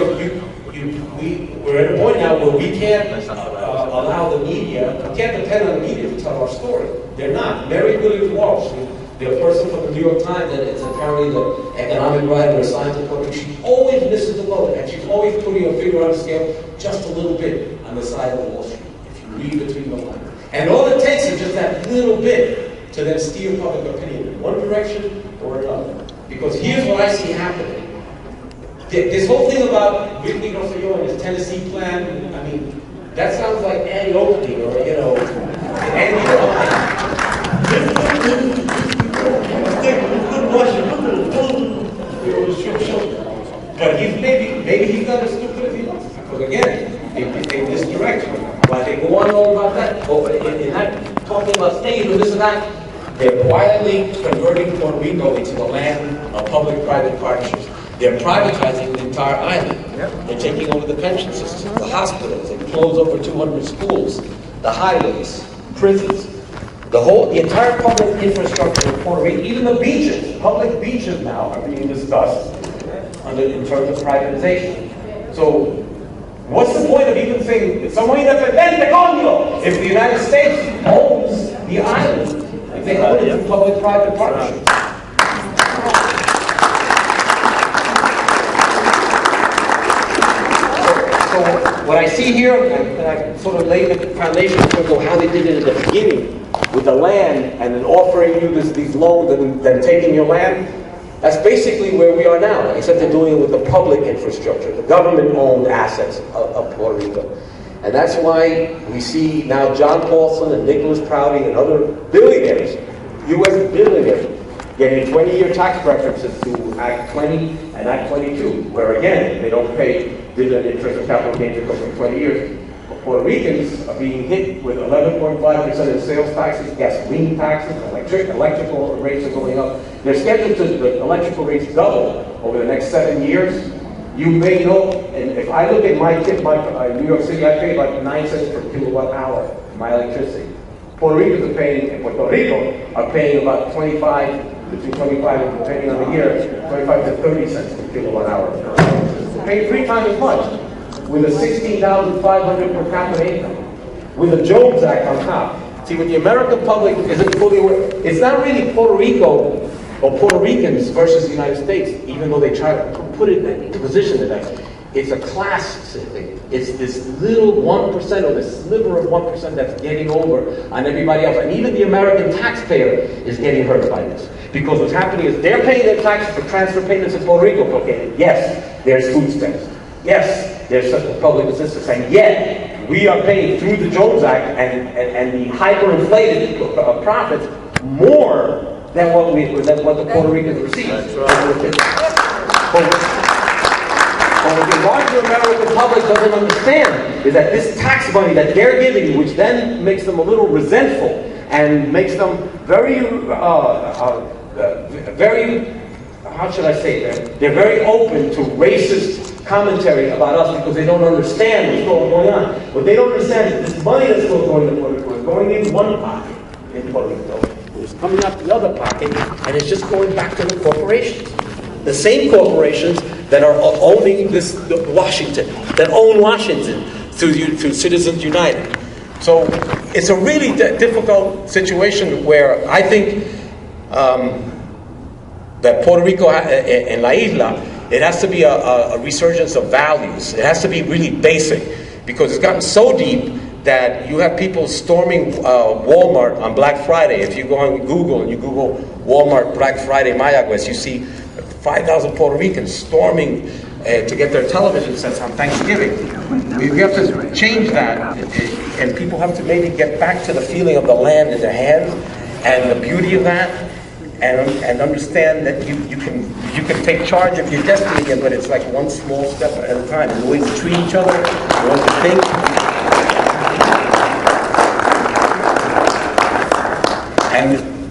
Speaker 4: we're at a point now where we can't allow the media, we can't depend on the media to tell our story. They're not. Mary Williams-Walsh, the person from the New York Times that is apparently the economic writer assigned to Puerto Rico, she always misses the boat, and she's always putting her finger on the scale just a little bit on the side of Wall Street, if you read between the lines. And all it takes is just that little bit to then steer public opinion in one direction or another. Because here's what I see happening. This whole thing about Whitney Rosselló and his Tennessee plan, I mean, that sounds like Annie Oakley or, Andy Oakley. But maybe he's not as stupid as he looks. Because again, they misdirect. While they go on all about that, they're not talking about states or this and that, they're quietly converting Puerto Rico into the land of public-private partnerships. They're privatizing the entire island. They're taking over the pension system, the hospitals. They close over 200 schools, the highways, prisons. The entire public infrastructure in Puerto Rico, even the beaches, public beaches now are being discussed in terms of privatization. So, what's the point of even saying, if the United States owns the island, if they own it through public-private partnerships? So, what I see here, and I sort of laid the foundation for how they did it in the beginning, with the land, and then offering you these loans, and then taking your land. That's basically where we are now, except they're doing it with the public infrastructure, the government-owned assets of Puerto Rico. And that's why we see now John Paulson and Nicholas Prouty and other billionaires, U.S. billionaires, getting 20-year tax preferences through Act 20 and Act 22, where again, they don't pay dividend interest or capital gains for 20 years. Puerto Ricans are being hit with 11.5% in sales taxes, gasoline taxes, electrical rates are going up. They're scheduled to the electrical rates double over the next 7 years. You may know, and if I look at my tip, New York City, I pay about 9 cents per kilowatt hour for my electricity. Puerto Ricans are paying, and Puerto Rico are paying about 25, between 25 and, depending on the year, 25 to 30 cents per kilowatt hour. They're paying 3 times as much, with a 16,500 per capita income, with the Jones Act on top. See, when the American public isn't fully aware, it's not really Puerto Rico or Puerto Ricans versus the United States, even though they try to put it to position it as. It's a class thing. It's this little 1% or this sliver of 1% that's getting over on everybody else. And even the American taxpayer is getting hurt by this. Because what's happening is they're paying their taxes for transfer payments in Puerto Rico. Okay, yes, there's food stamps. Yes, there's such public assistance. And yet, we are paying through the Jones Act and the hyperinflated profits more than what the Puerto Ricans receive. But what the larger American public doesn't understand is that this tax money that they're giving, which then makes them a little resentful and makes them very, how should I say that? They're very open to racist commentary about us because they don't understand what's going on. What they don't understand is this money that's still going to Puerto Rico is going in one pocket in Puerto Rico. It's coming out the other pocket, and it's just going back to the corporations. The same corporations that are owning this Washington, that own Washington through Citizens United. So it's a really difficult situation where I think that Puerto Rico and La Isla, it has to be a resurgence of values. It has to be really basic because it's gotten so deep that you have people storming Walmart on Black Friday. If you go on Google and you Google Walmart Black Friday Mayagüez, you see 5,000 Puerto Ricans storming to get their television sets on Thanksgiving. We have to change that, and people have to maybe get back to the feeling of the land in their hands and the beauty of that, and understand that you can take charge of your destiny again, but it's like one small step at a time. And the way to treat each other, the way to think.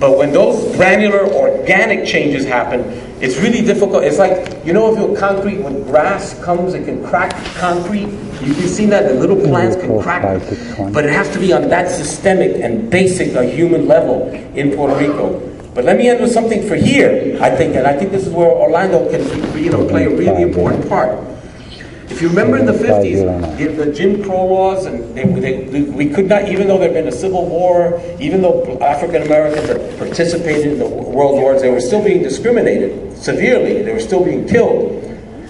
Speaker 4: But when those granular, organic changes happen, it's really difficult. It's like, you know, if your concrete, when grass comes, it can crack concrete. You can see that the little plants can crack, but it has to be on that systemic and basic human level in Puerto Rico. But let me end with something for here, I think, and I think this is where Orlando can, play a really important part. If you remember in the 50s, the Jim Crow laws, and we could not, even though there had been a civil war, even though African Americans had participated in the world wars, they were still being discriminated severely. They were still being killed.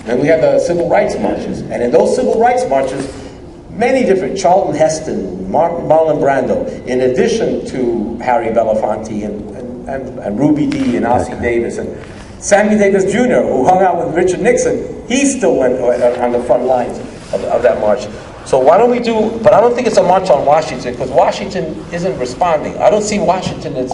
Speaker 4: And we had the civil rights marches. And in those civil rights marches, many different, Charlton Heston, Marlon Brando, in addition to Harry Belafonte and Ruby Dee and Ossie Davis and Sammy Davis Jr., who hung out with Richard Nixon, he still went on the front lines of that march. So why don't we do, but I don't think it's a march on Washington, because Washington isn't responding. I don't see Washington as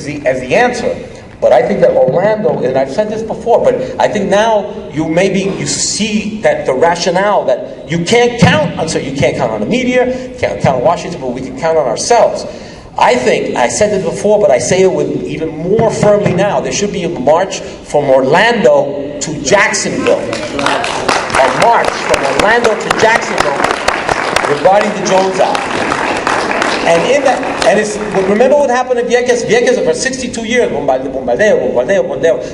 Speaker 4: the answer. But I think that Orlando, and I've said this before, but I think now you see that the rationale that you can't count on, so you can't count on the media, you can't count on Washington, but we can count on ourselves. I think, I said it before, but I say it with even more firmly now, there should be a march from Orlando to Jacksonville. A march from Orlando to Jacksonville regarding the Jones Act. And in that, remember what happened in Vieques? Vieques for 62 years, bombardeo.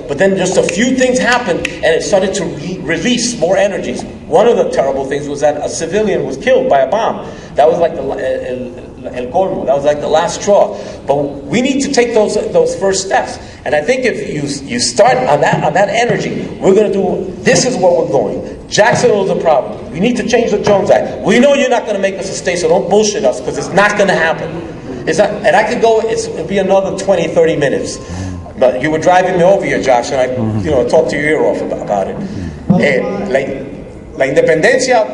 Speaker 4: But then just a few things happened, and it started to release more energies. One of the terrible things was that a civilian was killed by a bomb. That was like el colmo. That was like the last straw. But we need to take those first steps. And I think if you start on that energy, we're going to do. This is where we're going. Jacksonville is a problem. We need to change the Jones Act. We know you're not going to make us a state, so don't bullshit us, because it's not going to happen. It's not, and I could go. It'll be another 20, 30 minutes. But you were driving me over here, Josh, and I, talked to your ear off about it. La independencia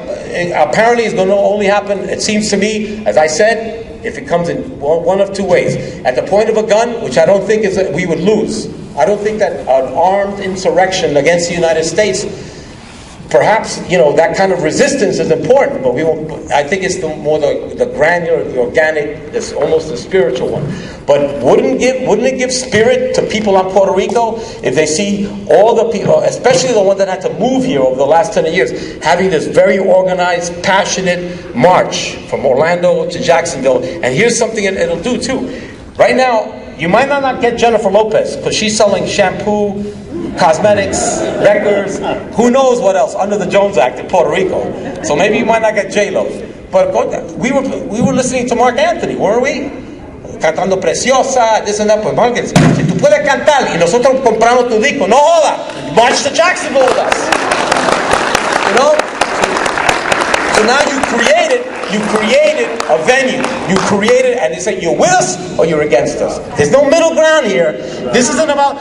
Speaker 4: apparently is going to only happen, it seems to me, as I said, if it comes in one of two ways. At the point of a gun, which I don't think we would lose. I don't think that an armed insurrection against the United States
Speaker 6: perhaps, that kind of resistance is important, but I think it's more the granular, the organic, it's almost the spiritual one. But wouldn't it give spirit to people on Puerto Rico if they see all the people, especially the ones that had to move here over the last 10 years, having this very organized, passionate march from Orlando to Jacksonville? And here's something it'll do too. Right now, you might not get Jennifer Lopez because she's selling shampoo, cosmetics, records, who knows what else under the Jones Act in Puerto Rico. So maybe you might not get J-Lo. But we were listening to Mark Anthony, weren't we? Cantando Preciosa, this and that. Pues Mark, si tú puedes cantar y nosotros compramos tu disco, no joda, march to Jacksonville with us. So now you created a venue. You created, and they say you're with us or you're against us. There's no middle ground here. This isn't about,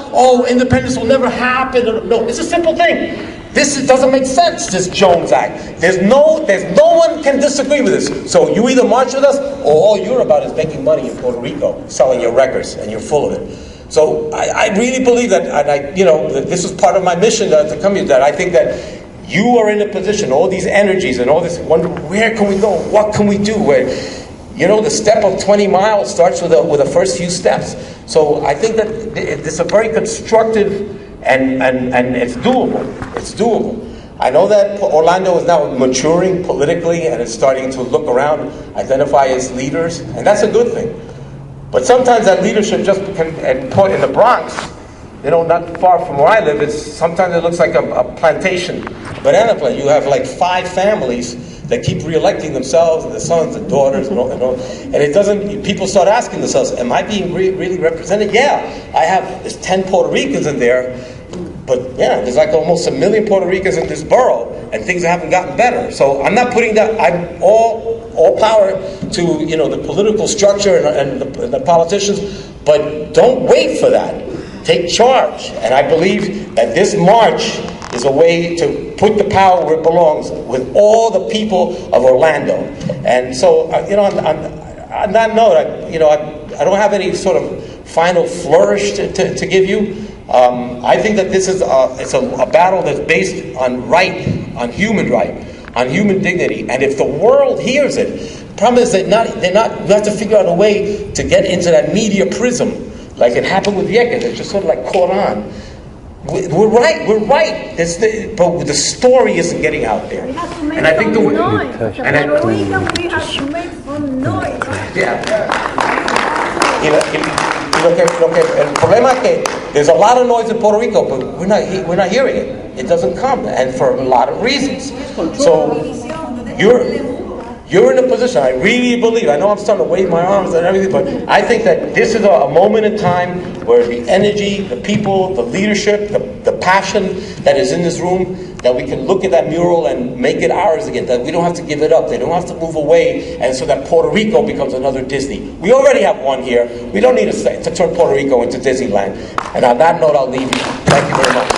Speaker 6: independence will never happen. No, it's a simple thing. This doesn't make sense, this Jones Act. There's no one can disagree with this. So you either march with us or all you're about is making money in Puerto Rico, selling your records, and you're full of it. So I really believe that, and that this is part of my mission to come here, that I think that you are in a position, all these energies and all this wonder, where can we go? What can we do? Where, the step of 20 miles starts with the first few steps. So I think that it's a very constructive and it's doable. It's doable. I know that Orlando is now maturing politically and is starting to look around, identify as leaders, and that's a good thing. But sometimes that leadership just and put in the Bronx, not far from where I live, sometimes it looks like a plantation, banana plant. You have like 5 families that keep re-electing themselves, and the sons and daughters, and it doesn't. People start asking themselves, "Am I being really represented?" Yeah, there's 10 Puerto Ricans in there, but yeah, there's like almost 1 million Puerto Ricans in this borough, and things haven't gotten better. So I'm not putting that. I'm all power to the political structure and the politicians, but don't wait for that. Take charge, and I believe that this march is a way to put the power where it belongs with all the people of Orlando. And so, on that note, I don't have any sort of final flourish to give you. I think that this is it's a battle that's based on human dignity. And if the world hears it, the problem is that you have to figure out a way to get into that media prism, like it happened with Yekke. It's just sort of like caught on. We're right. But the story isn't getting out there. And I think we have to make some noise. Yeah. El problema es que there's a lot of noise in Puerto Rico, but we're not hearing it. It doesn't come, and for a lot of reasons. So you're in a position, I really believe, I know I'm starting to wave my arms and everything, but I think that this is a moment in time where the energy, the people, the leadership, the passion that is in this room, that we can look at that mural and make it ours again, that we don't have to give it up, they don't have to move away, and so that Puerto Rico becomes another Disney. We already have one here. We don't need to turn Puerto Rico into Disneyland. And on that note, I'll leave you. Thank you very much.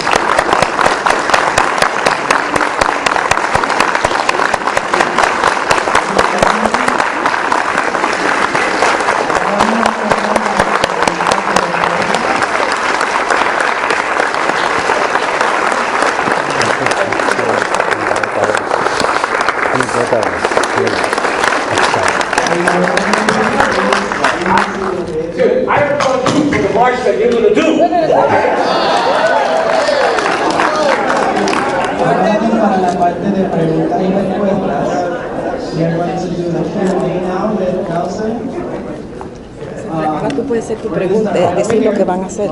Speaker 8: Ahora tú puedes hacer tu pregunta, decir lo que van a hacer.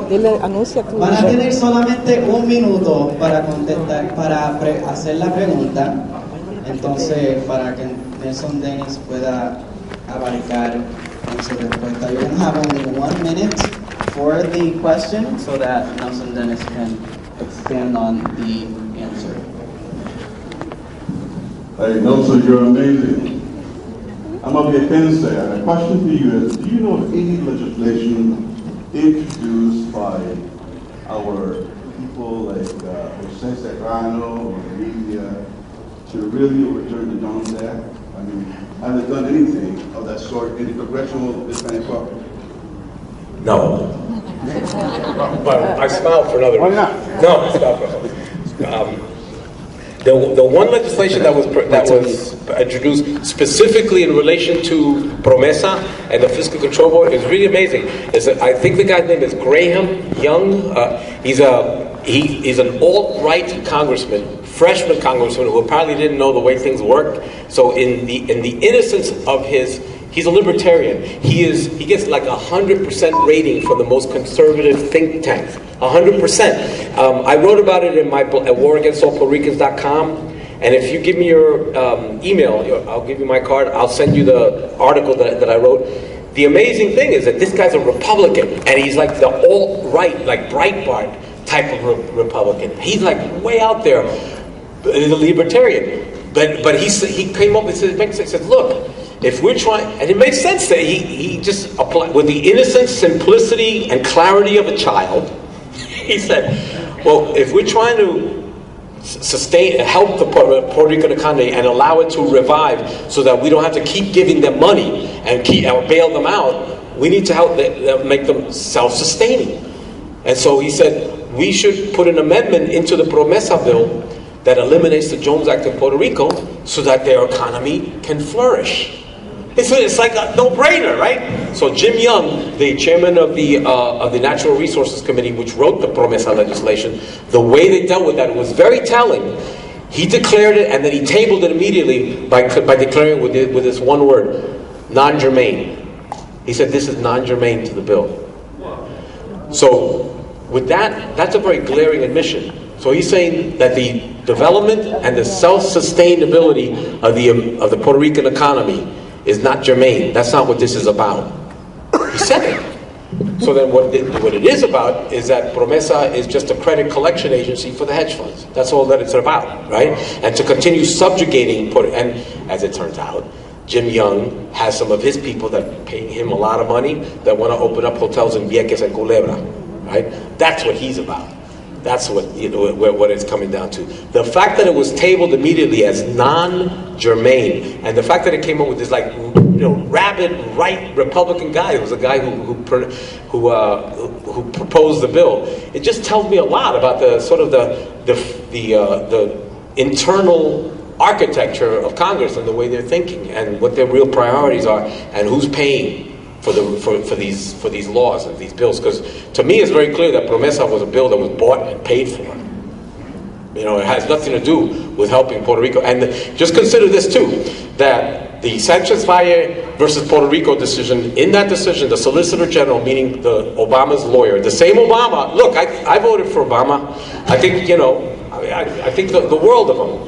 Speaker 8: Dile, anuncia tu.
Speaker 9: Van a tener solamente 1 minuto para contestar, para hacer la pregunta. Entonces, para que Denis pueda abarcar en su respuesta. You're going to have only 1 minute for the question so that Denis can expand on the answer.
Speaker 10: Hey, Nelson, you're amazing. I'm of the offense there. The question for you is, do you know of any legislation introduced by our people like Jose Serrano or the media to really overturn the Jones Act? I mean, have they done anything of that sort in the congressional Hispanic caucus?
Speaker 6: No. But I smile for another reason.
Speaker 10: Why not?
Speaker 6: No, it's not. The one legislation that was introduced specifically in relation to Promesa and the Fiscal Control Board is really amazing. I think the guy's name is Graham Young. He's an alt-right congressman, freshman congressman who apparently didn't know the way things work. So in the innocence of he's a libertarian. He gets like 100% rating from the most conservative think tanks. 100%. I wrote about it in my book at waragainstallpuertoricans.com. And if you give me your email, I'll give you my card. I'll send you the article that I wrote. The amazing thing is that this guy's a Republican, and he's like the alt-right, like Breitbart type of Republican. He's like way out there, he's a libertarian. But he came up and said, look, if we're trying, and it makes sense that he just applied with the innocence, simplicity, and clarity of a child. He said, well, if we're trying to help the Puerto Rican economy and allow it to revive so that we don't have to keep giving them money and bail them out, we need to help make them self-sustaining. And so he said, we should put an amendment into the Promesa bill that eliminates the Jones Act in Puerto Rico so that their economy can flourish. It's like a no-brainer, right? So Jim Young, the chairman of the Natural Resources Committee, which wrote the Promesa legislation, the way they dealt with that was very telling. He declared it, and then he tabled it immediately by declaring it with this one word, non-germane. He said, this is non-germane to the bill. So with that, that's a very glaring admission. So he's saying that the development and the self-sustainability of the Puerto Rican economy is not germane. That's not what this is about. He said it. So then what it is about is that Promesa is just a credit collection agency for the hedge funds. That's all that it's about, right? And to continue subjugating, and as it turns out, Jim Young has some of his people that pay him a lot of money that want to open up hotels in Vieques and Culebra, right? That's what he's about. That's what what it's coming down to. The fact that it was tabled immediately as non-germane, and the fact that it came up with this rabid right Republican guy, it was a guy who proposed the bill. It just tells me a lot about the sort of the internal architecture of Congress and the way they're thinking and what their real priorities are and who's paying for these laws and these bills. Because to me it's very clear that Promesa was a bill that was bought and paid for. It has nothing to do with helping Puerto Rico. And just consider this too, that the Sanchez Valle versus Puerto Rico decision, in that decision, the Solicitor General, meaning Obama's lawyer, the same Obama, look, I voted for Obama. I think, I think the world of him.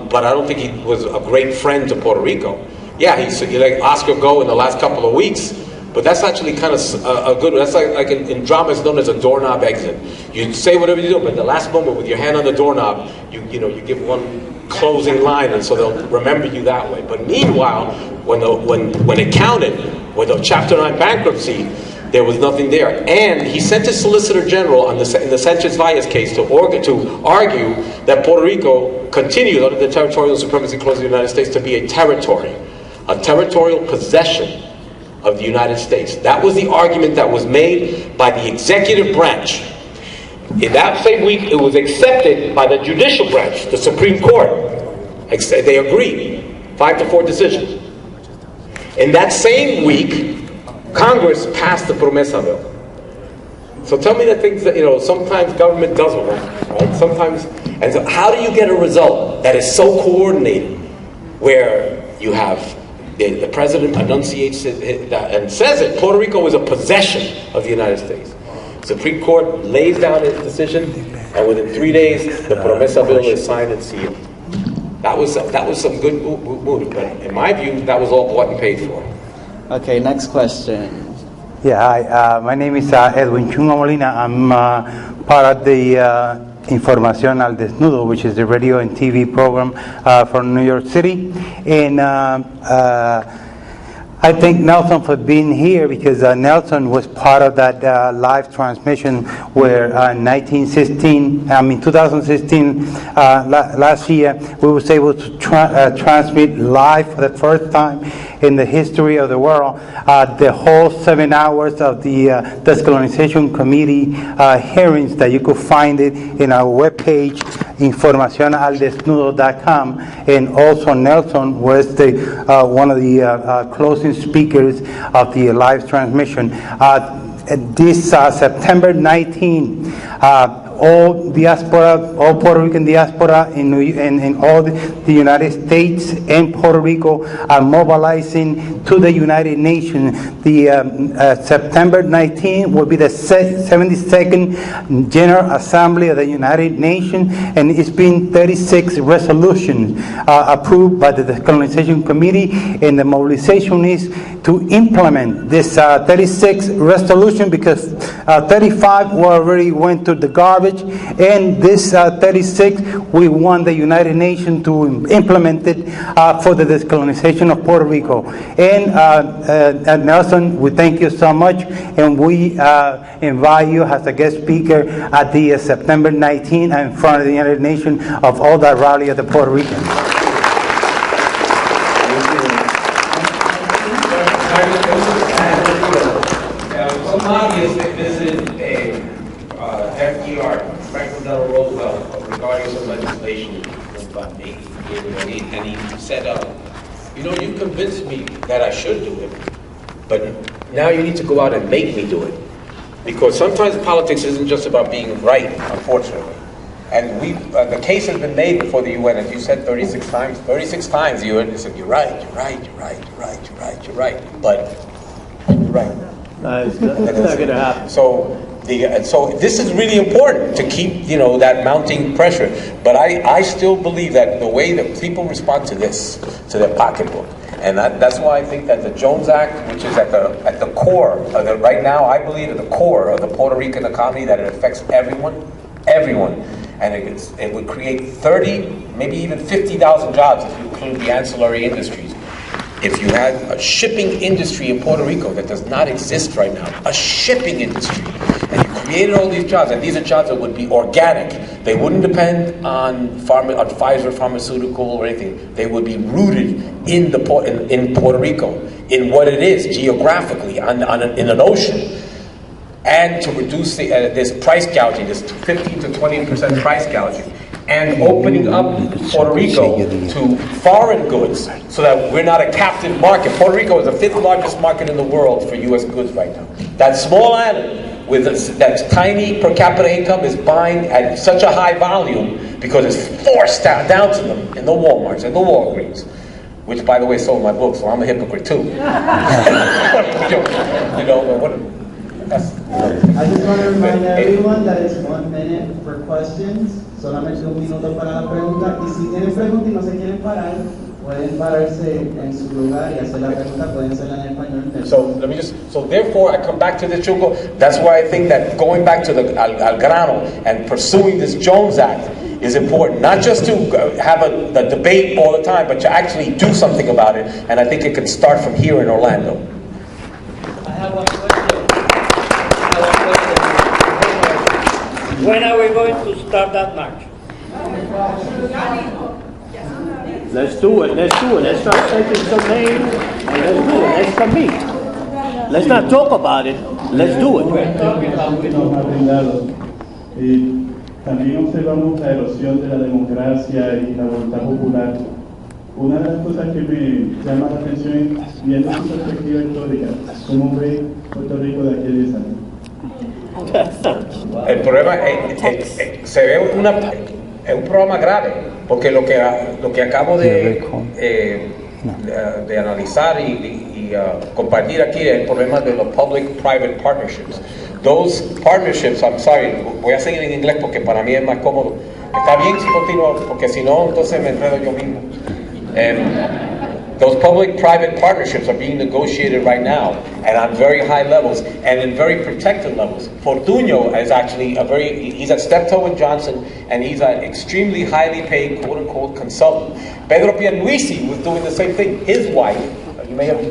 Speaker 6: But I don't think he was a great friend to Puerto Rico. Yeah, he let Oscar go in the last couple of weeks, but that's actually kind of a good. That's like in drama, it's known as a doorknob exit. You say whatever you do, but in the last moment, with your hand on the doorknob, you give one closing line, and so they'll remember you that way. But meanwhile, when it counted, with the Chapter 9 bankruptcy, there was nothing there. And he sent his Solicitor General in the Sanchez Valles case to argue that Puerto Rico continues under the territorial supremacy clause of the United States to be a territorial possession of the United States. That was the argument that was made by the executive branch. In that same week, it was accepted by the judicial branch, the Supreme Court. They agreed, 5-4 decision. In that same week, Congress passed the Promesa bill. So tell me the things that, sometimes government doesn't work, right? Sometimes, and so how do you get a result that is so coordinated where you have the president enunciates it and says it, Puerto Rico is a possession of the United States. Supreme Court lays down its decision, and within 3 days, the Promesa bill is signed and sealed. That was some good move, but in my view, that was all bought and paid for.
Speaker 9: Okay, next question.
Speaker 5: Yeah, hi, my name is Edwin Chungo Molina. I'm part of the InformacionAlDesnudo, which is the radio and TV program from New York City. And I thank Nelson for being here because Nelson was part of that live transmission where in 2016, last year, we was able to transmit live for the first time. in the history of the world. The whole 7 hours of the Decolonization Committee hearings that you could find it in our webpage, InformacionAlDesnudo.com, and also Nelson was one of the closing speakers of the live transmission. This September 19, all Puerto Rican diaspora in all the United States and Puerto Rico are mobilizing to the United Nations. The September 19 will be the 72nd General Assembly of the United Nations, and it's been 36 resolutions approved by the Decolonization Committee, and the mobilization is to implement this 36 resolution, because 35 already went to the garbage, and this 36 we want the United Nations to implement it for the decolonization of Puerto Rico. And Nelson, we thank you so much, and we invite you as a guest speaker at the September 19 in front of the United Nations of all that rally of the Puerto Ricans.
Speaker 4: Some lobbyists visited FDR, Franklin Delano Roosevelt, regarding some legislation about 8 years ago, and he said, you know, you convinced me that I should do it, but now you need to go out and make me do it. Because sometimes politics isn't just about being right, unfortunately. And the case has been made before the UN, as you said 36 times. 36 times the UN said, you're right, you're right, you're right, you're right, you're right, you're right, but you're right.
Speaker 11: That's not going to happen.
Speaker 4: So this is really important to keep, that mounting pressure. But I still believe that the way that people respond to this, to their pocketbook, and that's why I think that the Jones Act, which is at the core of right now, I believe at the core of the Puerto Rican economy, that it affects everyone, and it would create 30, maybe even 50,000 jobs if you include the ancillary industries. If you had a shipping industry in Puerto Rico that does not exist right now, a shipping industry, and you created all these jobs, and these are jobs that would be organic. They wouldn't depend on Pfizer pharmaceutical or anything. They would be rooted in Puerto Rico, in what it is geographically, in an ocean. And to reduce this price gouging, this 15 to 20% price gouging, and opening up Puerto Rico to foreign goods so that we're not a captive market. Puerto Rico is the 5th largest market in the world for U.S. goods right now. That small island with that tiny per capita income is buying at such a high volume because it's forced down to them in the Walmarts and the Walgreens, which, by the way, sold my book, so I'm a hypocrite too.
Speaker 9: I just want to remind everyone that it's 1 minute for questions. Solamente 1 minuto para la pregunta. Y si tienen preguntas y no se quieren parar, pueden pararse en su lugar y hacer la pregunta. Pueden hacerla en español.
Speaker 4: So therefore, I come back to the Chungo. That's why I think that going back to the al grano and pursuing this Jones Act is important. Not just to have a debate all the time, but to actually do something about it. And I think it could start from here in Orlando.
Speaker 11: I have one question. When are we going to start that march? Let's do it. Let's start taking some names and let's do it. Let's commit. Let's not talk about it. Let's do it.
Speaker 10: También observamos la erosión de la democracia y la voluntad popular. Una de las cosas que me llama la atención es, viendo su perspectiva histórica, ¿cómo ve Puerto Rico de aquí a 10 años?
Speaker 4: El problema se ve es un problema grave, porque lo que acabo de analizar y compartir aquí es el problema de los public-private partnerships. Those partnerships, I'm sorry, voy a seguir en inglés porque para mí es más cómodo. Está bien si continúo, porque si no, entonces me enredo yo mismo. Those public-private partnerships are being negotiated right now, and on very high levels, and in very protected levels. Fortunio is actually he's at Steptoe and Johnson, and he's an extremely highly paid, quote-unquote, consultant. Pedro Pierluisi was doing the same thing. His wife, you may have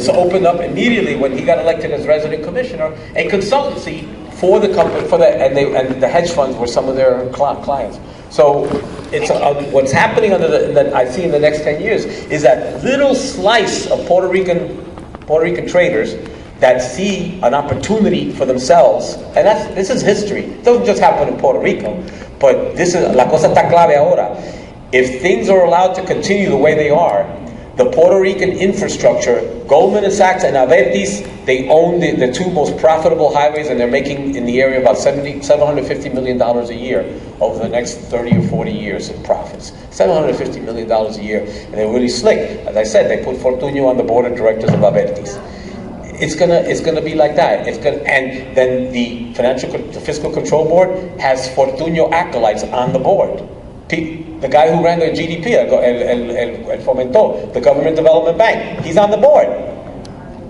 Speaker 4: opened up immediately when he got elected as resident commissioner, a consultancy for the company, and the hedge funds were some of their clients. So it's what's happening that I see in the next 10 years is that little slice of Puerto Rican traders that see an opportunity for themselves, and this is history. It doesn't just happen in Puerto Rico, but this is la cosa está clave ahora. If things are allowed to continue the way they are, the Puerto Rican infrastructure, Goldman Sachs and Avertis, they own the two most profitable highways, and they're making in the area about $750 million a year over the next 30 or 40 years in profits. $750 million a year, and they're really slick. As I said, they put Fortunio on the board of directors of Avertis. It's gonna be like that. And then the Fiscal Control Board has Fortunio acolytes on the board. The guy who ran the GDP, el Fomento, the Government Development Bank, he's on the board.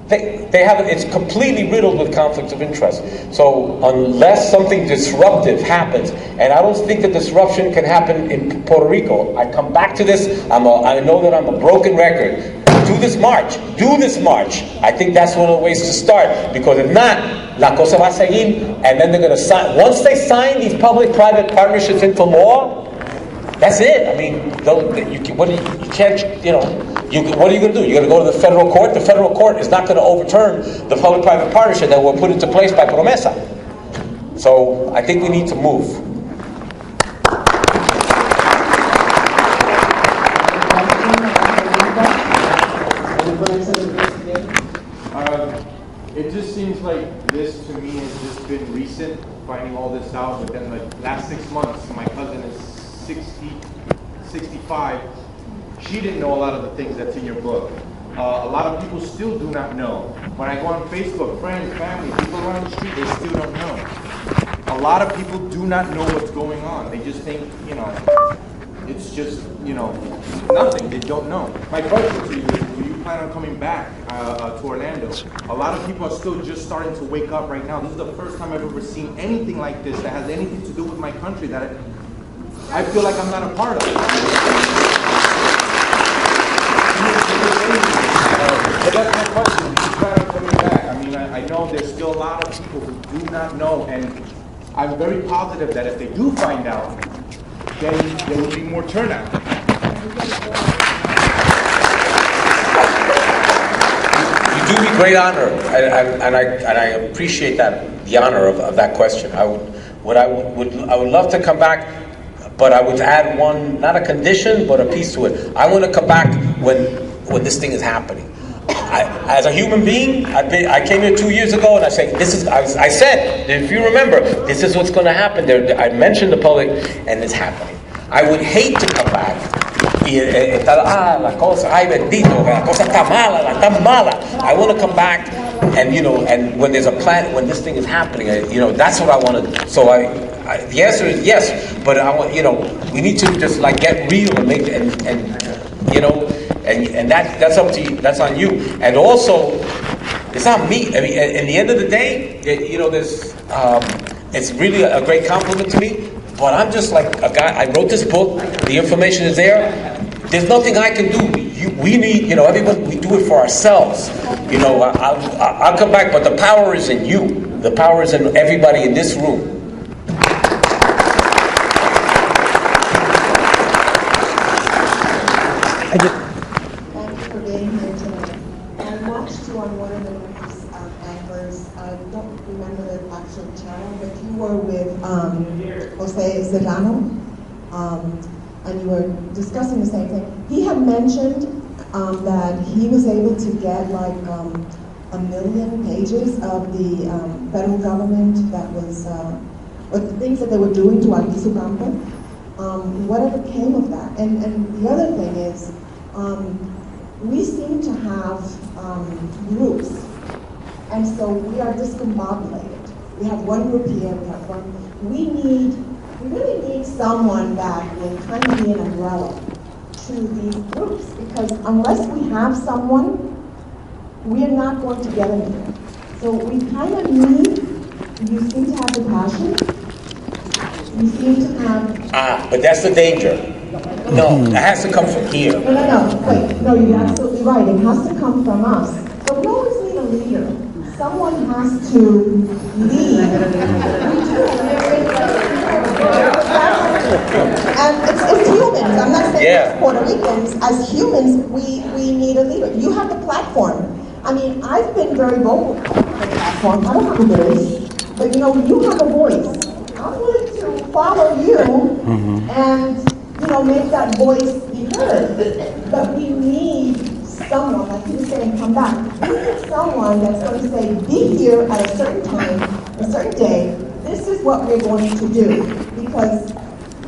Speaker 4: They have it's completely riddled with conflicts of interest. So unless something disruptive happens, and I don't think the disruption can happen in Puerto Rico. I come back to this. I know that I'm a broken record. Do this march. I think that's one of the ways to start, because if not, la cosa va a seguir, and then they're going to sign. Once they sign these public-private partnerships into law, that's it. I mean, what are you going to do? You're going to go to the federal court? The federal court is not going to overturn the public-private partnership that were put into place by Promesa. So I think we need to move.
Speaker 12: It just seems like this to me has just been recent, finding all this out within the last 6 months. My cousin is 65. She didn't know a lot of the things that's in your book. A lot of people still do not know. When I go on Facebook, friends, family, people around the street, they still don't know. A lot of people do not know what's going on. They just think, it's just, nothing. They don't know. My question to you is, do you plan on coming back to Orlando? A lot of people are still just starting to wake up right now. This is the first time I've ever seen anything like this that has anything to do with my country that I feel like I'm not a part of. But that's my question. Do you plan on coming back? I mean, I know there's still a lot of people who do not know, and I'm very positive that if they do find out, then there will be more turnout.
Speaker 4: You do me great honor, and I appreciate the honor of that question. I would love to come back, but I would add one, not a condition, but a piece to it. I want to come back when this thing is happening. As a human being, I came here 2 years ago, and I say, I said, if you remember, this is what's going to happen. I mentioned the public, and it's happening. I would hate to come back. La cosa, ay bendito, la cosa está mala. I want to come back, and and when there's a plan, when this thing is happening, that's what I want to do. So the answer is yes, but I want, we need to just get real and make and that's up to you. That's on you. And also, it's on me. I mean, at the end of the day, there's it's really a great compliment to me. But I'm just like a guy. I wrote this book. The information is there. There's nothing I can do. We need, everyone. We do it for ourselves. I'll come back, but the power is in you. The power is in everybody in this room.
Speaker 13: Thank you for being here tonight. I watched you on one of the news anchors. I don't remember the actual channel, but you were with Jose Serrano, and you were discussing the same thing. He had mentioned that he was able to get 1 million pages of the federal government that was, or the things that they were doing to Alquisu Campo. Whatever came of that. And the other thing is, we seem to have groups, and so we are discombobulated. We have one group here, we have one. We really need someone that will kind of be an umbrella to these groups, because unless we have someone, we are not going to get anywhere. So we kind of need, you seem to have the passion, you seem to have...
Speaker 4: but that's the danger. No, it has to come from here.
Speaker 13: No, wait, no, you're absolutely right. It has to come from us. But we always need a leader. someone has to lead. And it's humans. I'm not saying it's Puerto Ricans. As humans, we need a leader. You have the platform. I mean, I've been very vocal on the platform. I don't have a voice. But you know, you have a voice. I'm willing to follow you and, you know, make that voice be heard. But we need someone, like he was saying, come back. We need someone that's going to say, be here at a certain time, a certain day. This is what we're going to do. Because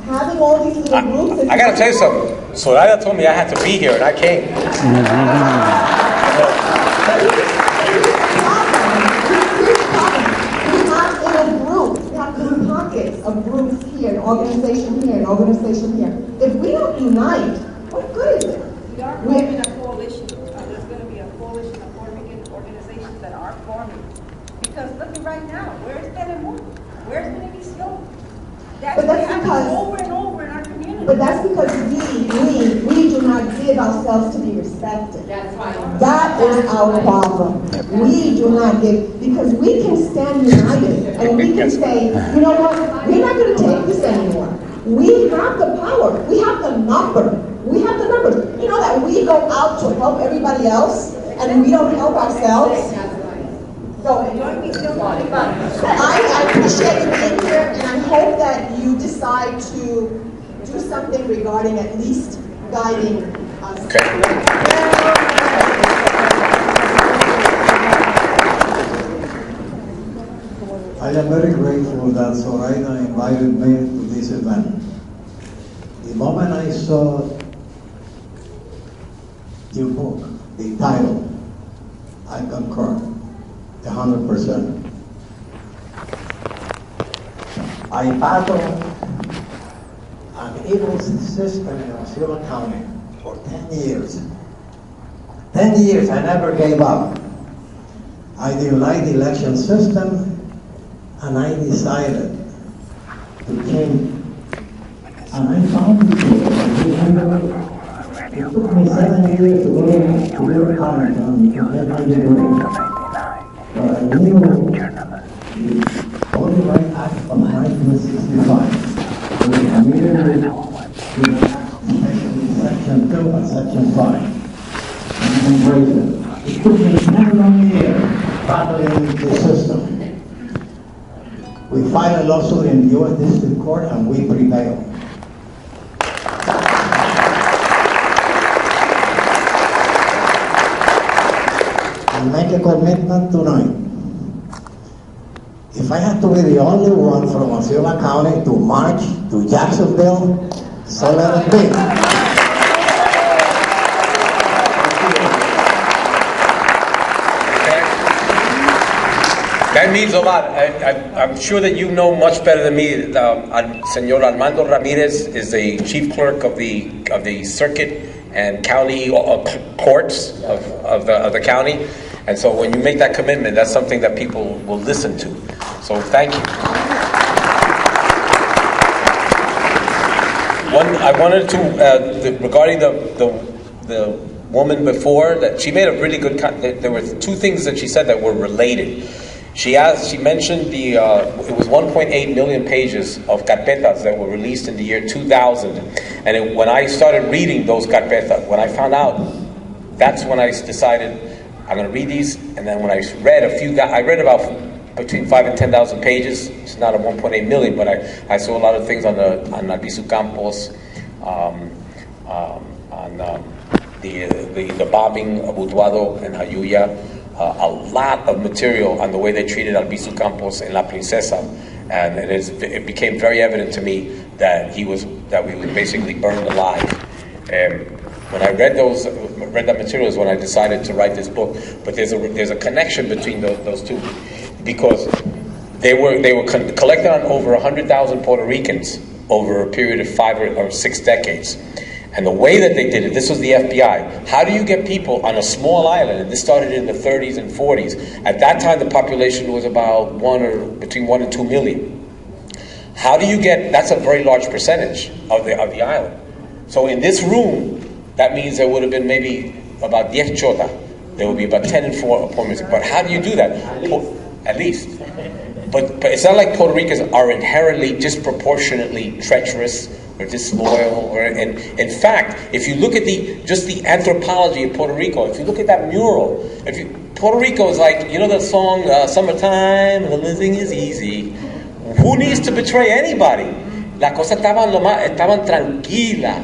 Speaker 13: having all these little groups...
Speaker 4: I got to tell you something. Soraya told me I had to be here, and I came.
Speaker 13: Of groups here, an organization here, an organization here. If we don't unite, what good is it?
Speaker 14: We are forming a coalition. There's going to be a coalition of Puerto Rican organizations that are forming. Because look at right now, where's Denis? Where's Benediction? That's because over and over in our community.
Speaker 13: But that's because we do not give ourselves to be respected. That's right. That is our problem. We do not give, because we can stand united and we can say, you know what, we're not going to take this anymore. We have the power. We have the number. We have the numbers. You know that we go out to help everybody else and we don't help ourselves? So I appreciate you being here, and I hope that you decide to do something regarding at least guiding us.
Speaker 15: I am very grateful that Zoraida invited me to this event. The moment I saw your book, the title, I concur 100%. I battled an evil system in Osceola County for 10 years. 10 years, I never gave up. I didn't like the election system, and I decided to change. And I found people. It took me 7 years to go to your college and get my degree. But I knew the only right act of 1965 was immediately to Section 2 and Section 5. And embrace it. It took me 10 long years battling the system. We filed a lawsuit in the U.S. District Court and we prevailed. I make a commitment tonight. If I have to be the only one from Osceola County to march to Jacksonville, so let it be.
Speaker 4: That means a lot. I'm sure that you know much better than me. Senor Armando Ramirez is the chief clerk of the circuit and county courts of the county. And so when you make that commitment, that's something that people will listen to. So thank you. I wanted to, regarding the woman before, that she made a really good, there were two things that she said that were related. She mentioned it was 1.8 million pages of carpetas that were released in the year 2000. And when I started reading those carpetas, when I found out, that's when I decided, I'm going to read these. And then when I read I read about between 5,000 and 10,000 pages. It's not a 1.8 million, but I saw a lot of things on Albizu Campos, on the bombing of Utuado and Jayuya. A lot of material on the way they treated Albizu Campos and La Princesa, and it became very evident to me that we were basically burned alive. When I read that material is when I decided to write this book. But there's a connection between those two, because they were collected on over 100,000 Puerto Ricans over a period of 5 or 6 decades. And the way that they did it, this was the FBI. How do you get people on a small island? And this started in the 30s and 40s. At that time, the population was about between 1 and 2 million. How do you get? That's a very large percentage of the island. So in this room, that means there would have been maybe about 10 chota there will be about 10 in Puerto Rico. But how do you do that? At least. But it's not like Puerto Ricans are inherently disproportionately treacherous or disloyal. In fact, if you look at just the anthropology of Puerto Rico, if you look at that mural, Puerto Rico is like, you know the song "Summertime" and the living is easy. Who needs to betray anybody? La cosa estaban tranquila,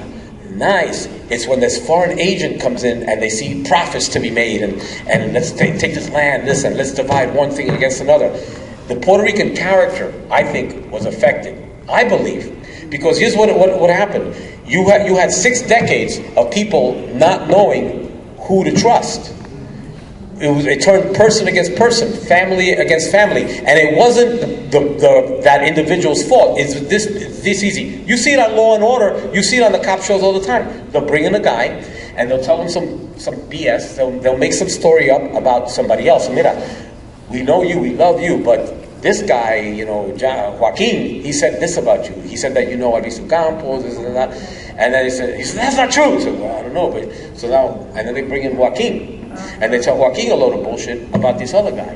Speaker 4: nice. It's when this foreign agent comes in and they see profits to be made and let's take this land, listen, let's divide one thing against another. The Puerto Rican character, I think, was affected. I believe. Because here's what happened. You had 6 decades of people not knowing who to trust. It turned person against person, family against family, and it wasn't that individual's fault. It's this easy. You see it on Law and Order. You see it on the cop shows all the time. They'll bring in a guy, and they'll tell him some BS. They'll make some story up about somebody else. Mira, we know you, we love you, but this guy, Joaquin, he said this about you. He said that you know Albizu Campos, this and that, and then he said that's not true. So well, I don't know, but so now, and then they bring in Joaquin. And they tell Joaquin a load of bullshit about this other guy,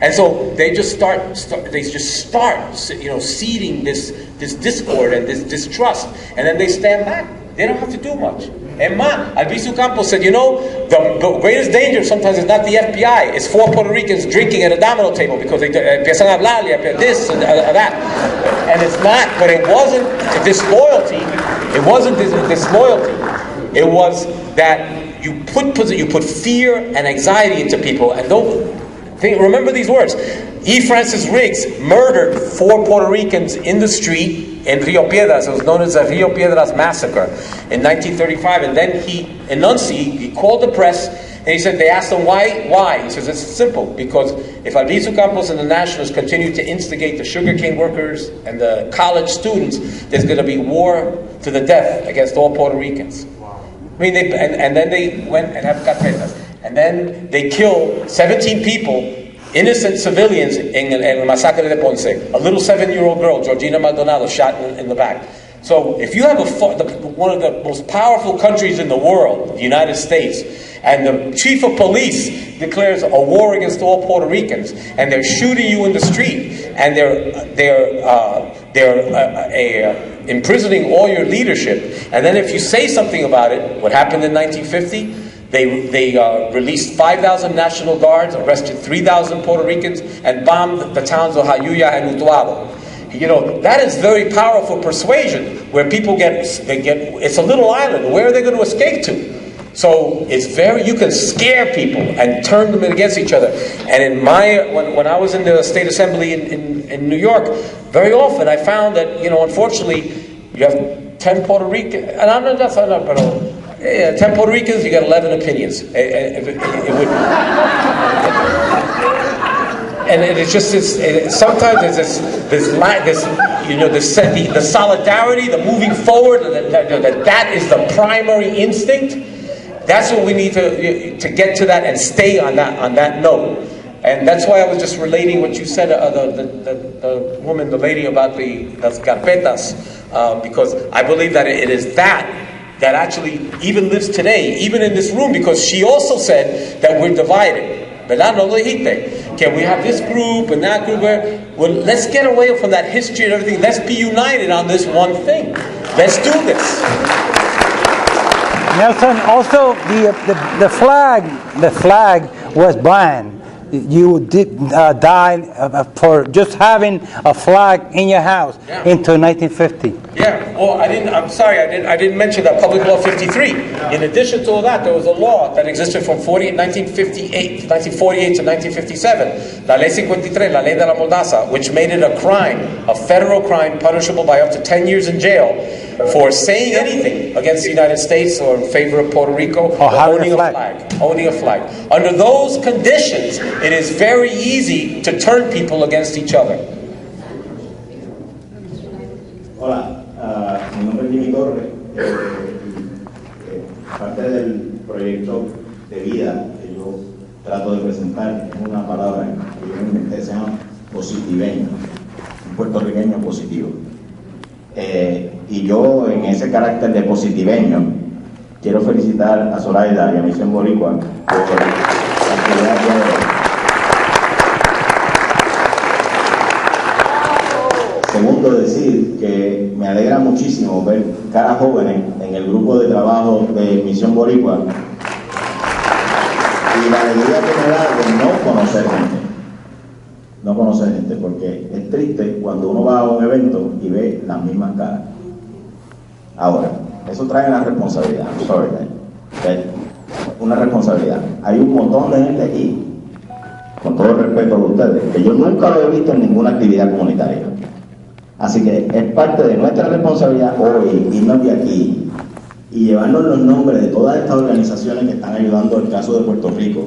Speaker 4: and so they just start seeding this discord and this distrust, and then they stand back. They don't have to do much. And Albizu Campos said, the greatest danger sometimes is not the FBI. It's 4 Puerto Ricans drinking at a domino table because they empiezan a hablarle, this and that. And it's not, but it wasn't disloyalty. It wasn't disloyalty. It was that you put fear and anxiety into people, and remember these words. E. Francis Riggs murdered 4 Puerto Ricans in the street in Rio Piedras. It was known as the Rio Piedras Massacre in 1935, and then he called the press, and he said, they asked him why. He says, it's simple, because if Albizu Campos and the Nationalists continue to instigate the sugarcane workers and the college students, there's going to be war to the death against all Puerto Ricans. I mean, and then they went and have carpetas. And then they killed 17 people, innocent civilians, in El Masacre de Ponce. A little 7-year-old girl, Georgina Maldonado, shot in the back. So if you have one of the most powerful countries in the world, the United States, and the chief of police declares a war against all Puerto Ricans, and they're shooting you in the street, and they're imprisoning all your leadership, and then if you say something about it, what happened in 1950? They released 5,000 National Guards, arrested 3,000 Puerto Ricans, and bombed the towns of Jayuya and Utuado. That is very powerful persuasion, where people it's a little island. Where are they going to escape to? So you can scare people and turn them against each other. And when I was in the State Assembly in New York, very often I found that, unfortunately, you have 10 Puerto Ricans, and I'm not, that's not, but 10 Puerto Ricans, you got 11 opinions. And it's just sometimes there's the solidarity, the moving forward, that is the primary instinct. That's what we need to get to that and stay on that note. And that's why I was just relating what you said, the woman, the lady, about las carpetas, because I believe that it is that actually even lives today, even in this room, because she also said that we're divided. ¿Verdad? No lo dijiste. Can we have this group and that group? Well, let's get away from that history and everything. Let's be united on this one thing. Let's do this.
Speaker 5: Nelson, also the flag was banned. You did die for just having a flag in your house until 1950.
Speaker 4: Yeah. Oh, I'm sorry. I didn't mention that Public Law 53. In addition to all that, there was a law that existed from 1948 to 1957, La Ley 53, La Ley de la Moldaza, which made it a crime, a federal crime punishable by up to 10 years in jail for saying anything against the United States or in favor of Puerto Rico, or owning a flag. Under those conditions, it is very easy to turn people against each other.
Speaker 16: Hola, mi nombre es Denis Torres. Parte del proyecto de vida que yo trato de presentar es una palabra que yo inventé, se llama positiveño, un puertorriqueño positivo. Y yo, en ese carácter de positiveño, quiero felicitar a Zoraida y a Mision Boricua por segundo, decir que me alegra muchísimo ver caras jóvenes en el grupo de trabajo de Mision Boricua y la alegría que me da de no conocer gente. No conocer gente, porque es triste cuando uno va a un evento y ve las mismas caras. Ahora, eso trae una responsabilidad, una responsabilidad. Hay un montón de gente aquí, con todo el respeto de ustedes, que yo nunca lo he visto en ninguna actividad comunitaria. Así que es parte de nuestra responsabilidad hoy irnos de aquí y llevarnos los nombres de todas estas organizaciones que están ayudando al caso de Puerto Rico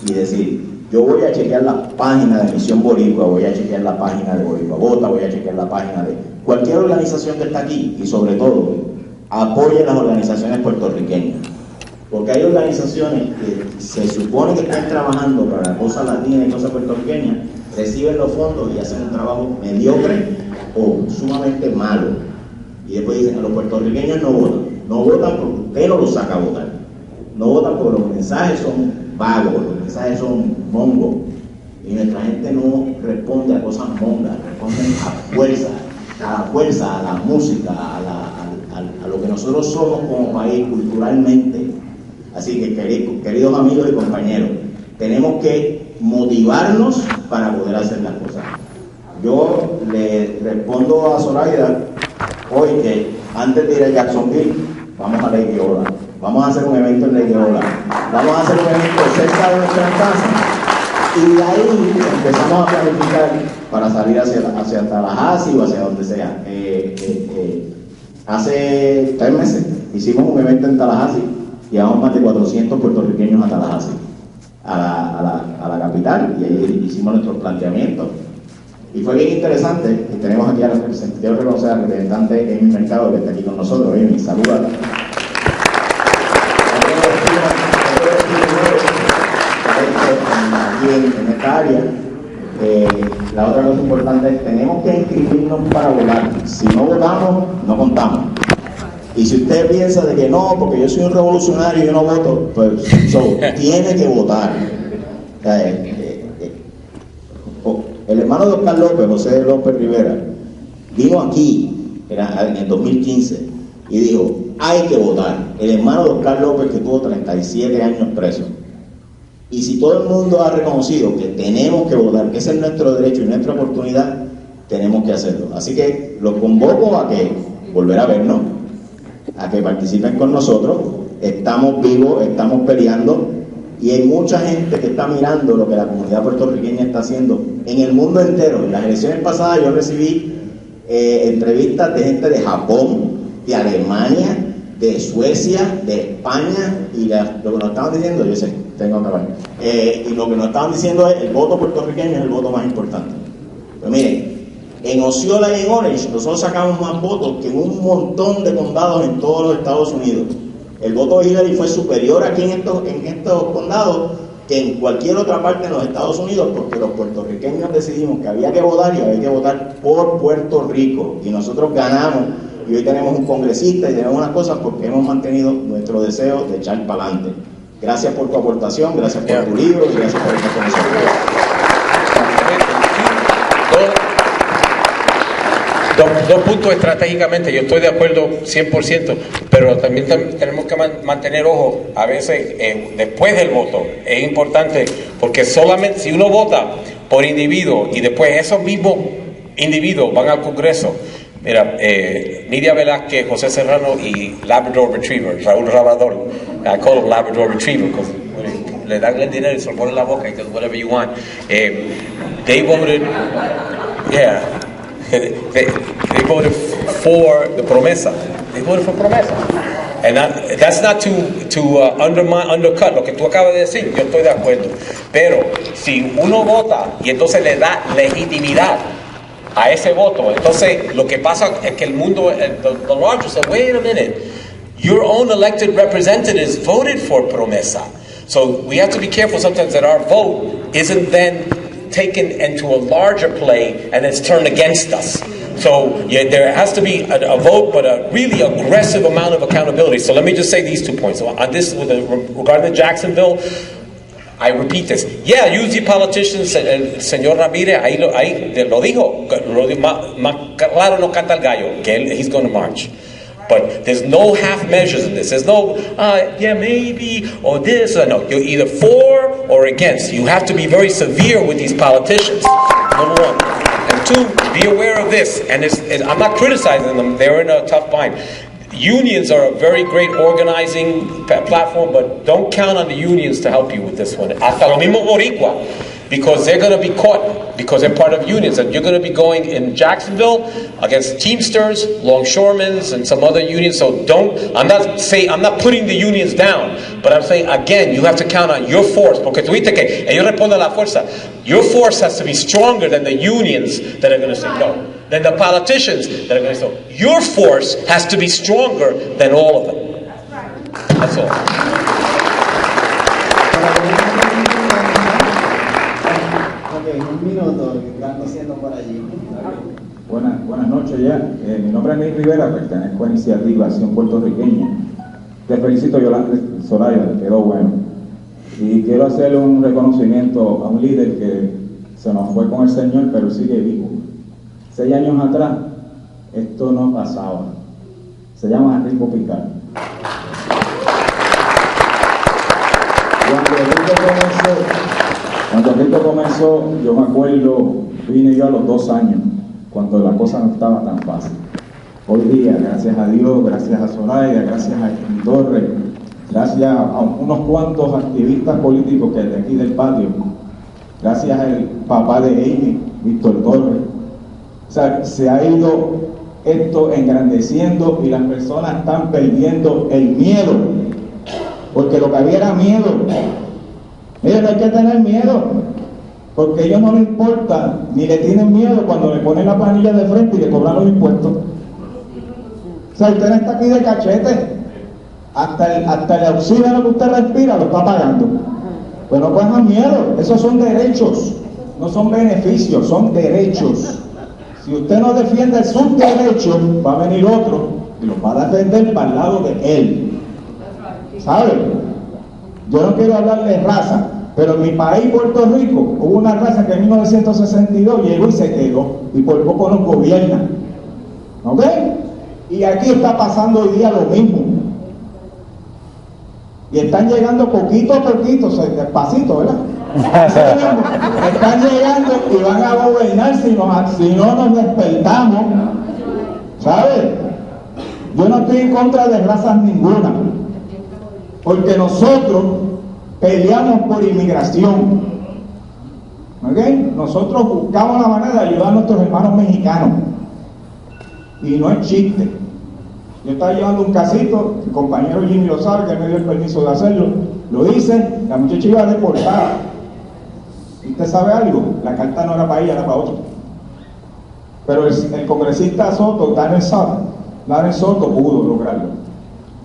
Speaker 16: y decir, yo voy a chequear la página de Mision Boricua, voy a chequear la página de Boricua Vota, voy a chequear la página de cualquier organización que está aquí y sobre todo apoyen las organizaciones puertorriqueñas, porque hay organizaciones que se supone que están trabajando para la cosa latina y cosa puertorriqueña, reciben los fondos y hacen un trabajo mediocre o sumamente malo y después dicen que los puertorriqueños no votan porque usted no los saca a votar, no votan porque los mensajes son vagos, los mensajes son mongos y nuestra gente no responde a cosas mongas, responden a la fuerza, a la música, a lo que nosotros somos como país culturalmente. Así que queridos amigos y compañeros, tenemos que motivarnos para poder hacer las cosas. Yo le respondo a Zoraida hoy que antes de ir a Jacksonville vamos a Lake Eola, vamos a hacer un evento en Lake Eola, vamos a hacer un evento cerca de nuestras casas y de ahí empezamos a planificar para salir hacia Tallahassee o hacia donde sea. Hace 3 meses hicimos un evento en Tallahassee, llevamos más de 400 puertorriqueños a Tallahassee, a la capital, y ahí hicimos nuestros planteamientos. Y fue bien interesante, y tenemos aquí a la representante, quiero reconocer al representante Edwin Mercado que está aquí con nosotros. Edwin, saluda. Aquí en esta área. La otra cosa importante es tenemos que inscribirnos para votar. Si no votamos, no contamos. Y si usted piensa de que no, porque yo soy un revolucionario y yo no voto, pues tiene que votar. El hermano de Oscar López, José López Rivera, vino aquí en el 2015 y dijo, hay que votar. El hermano de Oscar López, que tuvo 37 años preso. Y si todo el mundo ha reconocido que tenemos que votar, que ese es nuestro derecho y nuestra oportunidad, tenemos que hacerlo. Así que los convoco a que volver a vernos, a que participen con nosotros. Estamos vivos, estamos peleando y hay mucha gente que está mirando lo que la comunidad puertorriqueña está haciendo en el mundo entero. En las elecciones pasadas yo recibí entrevistas de gente de Japón, de Alemania, de Suecia, de España, y lo que nos estaban diciendo, yo sé, tengo que hablar, y lo que nos estaban diciendo es el voto puertorriqueño es el voto más importante. Pero miren, en Osceola y en Orange nosotros sacamos más votos que en un montón de condados en todos los Estados Unidos. El voto de Hillary fue superior aquí en estos condados que en cualquier otra parte de los Estados Unidos, porque los puertorriqueños decidimos que había que votar y había que votar por Puerto Rico, y nosotros ganamos. Y hoy tenemos un congresista y tenemos unas cosas porque hemos mantenido nuestro deseo de echar para adelante. Gracias por tu aportación, gracias por tu libro y gracias por estar con nosotros.
Speaker 4: Dos puntos estratégicamente, yo estoy de acuerdo 100%, pero también tenemos que mantener ojo, a veces después del voto, es importante, porque solamente si uno vota por individuo y después esos mismos individuos van al Congreso. Mira, Nidia Velázquez, José Serrano y Labrador Retriever, Raúl Rabador, I call him Labrador Retriever because le dan el dinero y se lo ponen en la boca y do whatever you want. They voted, yeah, they voted for the promesa. They voted for promesa. And that's not to undercut lo que tú acabas de decir, yo estoy de acuerdo. Pero si uno vota y entonces le da legitimidad a ese voto, entonces lo que pasa es que el mundo, the larger said, wait a minute, your own elected representatives voted for promesa. So we have to be careful sometimes that our vote isn't then taken into a larger play and it's turned against us. So yeah, there has to be a vote, but a really aggressive amount of accountability. So let me just say these 2 points. So on this, regarding the Jacksonville, I repeat this. Yeah, use the politicians. El señor Ramírez ahí lo dijo. Más claro no canta el gallo. Que he's going to march. But there's no half measures in this. There's no, yeah, maybe, or this, or no. You're either for or against. You have to be very severe with these politicians. Number one. And two, be aware of this. And I'm not criticizing them. They're in a tough bind. Unions are a very great organizing platform, but don't count on the unions to help you with this one. Hasta lo mismo Boricua, because they're going to be caught, because they're part of unions. And you're going to be going in Jacksonville against Teamsters, Longshoremen, and some other unions. So I'm not putting the unions down, but I'm saying, again, you have to count on your force, porque tú viste que ellos responden a la fuerza. Your force has to be stronger than the unions that are going to say no, than the politicians that are going to say no. Your force has to be stronger than all of them. That's all.
Speaker 9: Un minuto, siendo por allí.
Speaker 17: Buenas noches ya. Mi nombre es Denis Rivera, pertenezco a Iniciativa Acción Puertorriqueña. Te felicito, Yolanda Soraya, quedó bueno. Y quiero hacerle un reconocimiento a un líder que se nos fue con el Señor, pero sigue vivo. 6 años atrás, esto no pasaba. Se llama Enrique Picar. Cuando Rico comenzó, yo me acuerdo, vine yo a los 2 años, cuando la cosa no estaba tan fácil. Hoy día, gracias a Dios, gracias a Soraya, gracias a Edwin Torres, gracias a unos cuantos activistas políticos que de aquí del patio, gracias al papá de Amy, Víctor Torres, o sea, se ha ido esto engrandeciendo y las personas están perdiendo el miedo, porque lo que había era miedo. Mira, no hay que tener miedo, porque a ellos no les importa, ni le tienen miedo cuando le ponen la planilla de frente y le cobran los impuestos. O sea, usted no está aquí de cachete, hasta el oxígeno que usted respira lo está pagando. Pues no cojan miedo, esos son derechos, no son beneficios, son derechos. Si usted no defiende sus derechos, va a venir otro y los va a defender para el lado de él. ¿Sabe? Yo no quiero hablar de raza, pero en mi país, Puerto Rico, hubo una raza que en 1962 llegó y se quedó, y por poco nos gobierna. ¿Ok? Y aquí está pasando hoy día lo mismo. Y están llegando poquito a poquito, despacito, ¿verdad? Están llegando y van a gobernar si no nos despertamos. ¿Sabes? Yo no estoy en contra de razas ninguna, porque nosotros peleamos por inmigración. ¿Ok? Nosotros buscamos la manera de ayudar a nuestros hermanos mexicanos. Y no es chiste. Yo estaba llevando un casito, el compañero Jimmy lo sabe, que me dio el permiso de hacerlo. Lo hice, la muchacha iba deportada. ¿Y usted sabe algo? La carta no era para ella, era para otro. Pero el congresista Soto, Daniel Soto pudo lograrlo.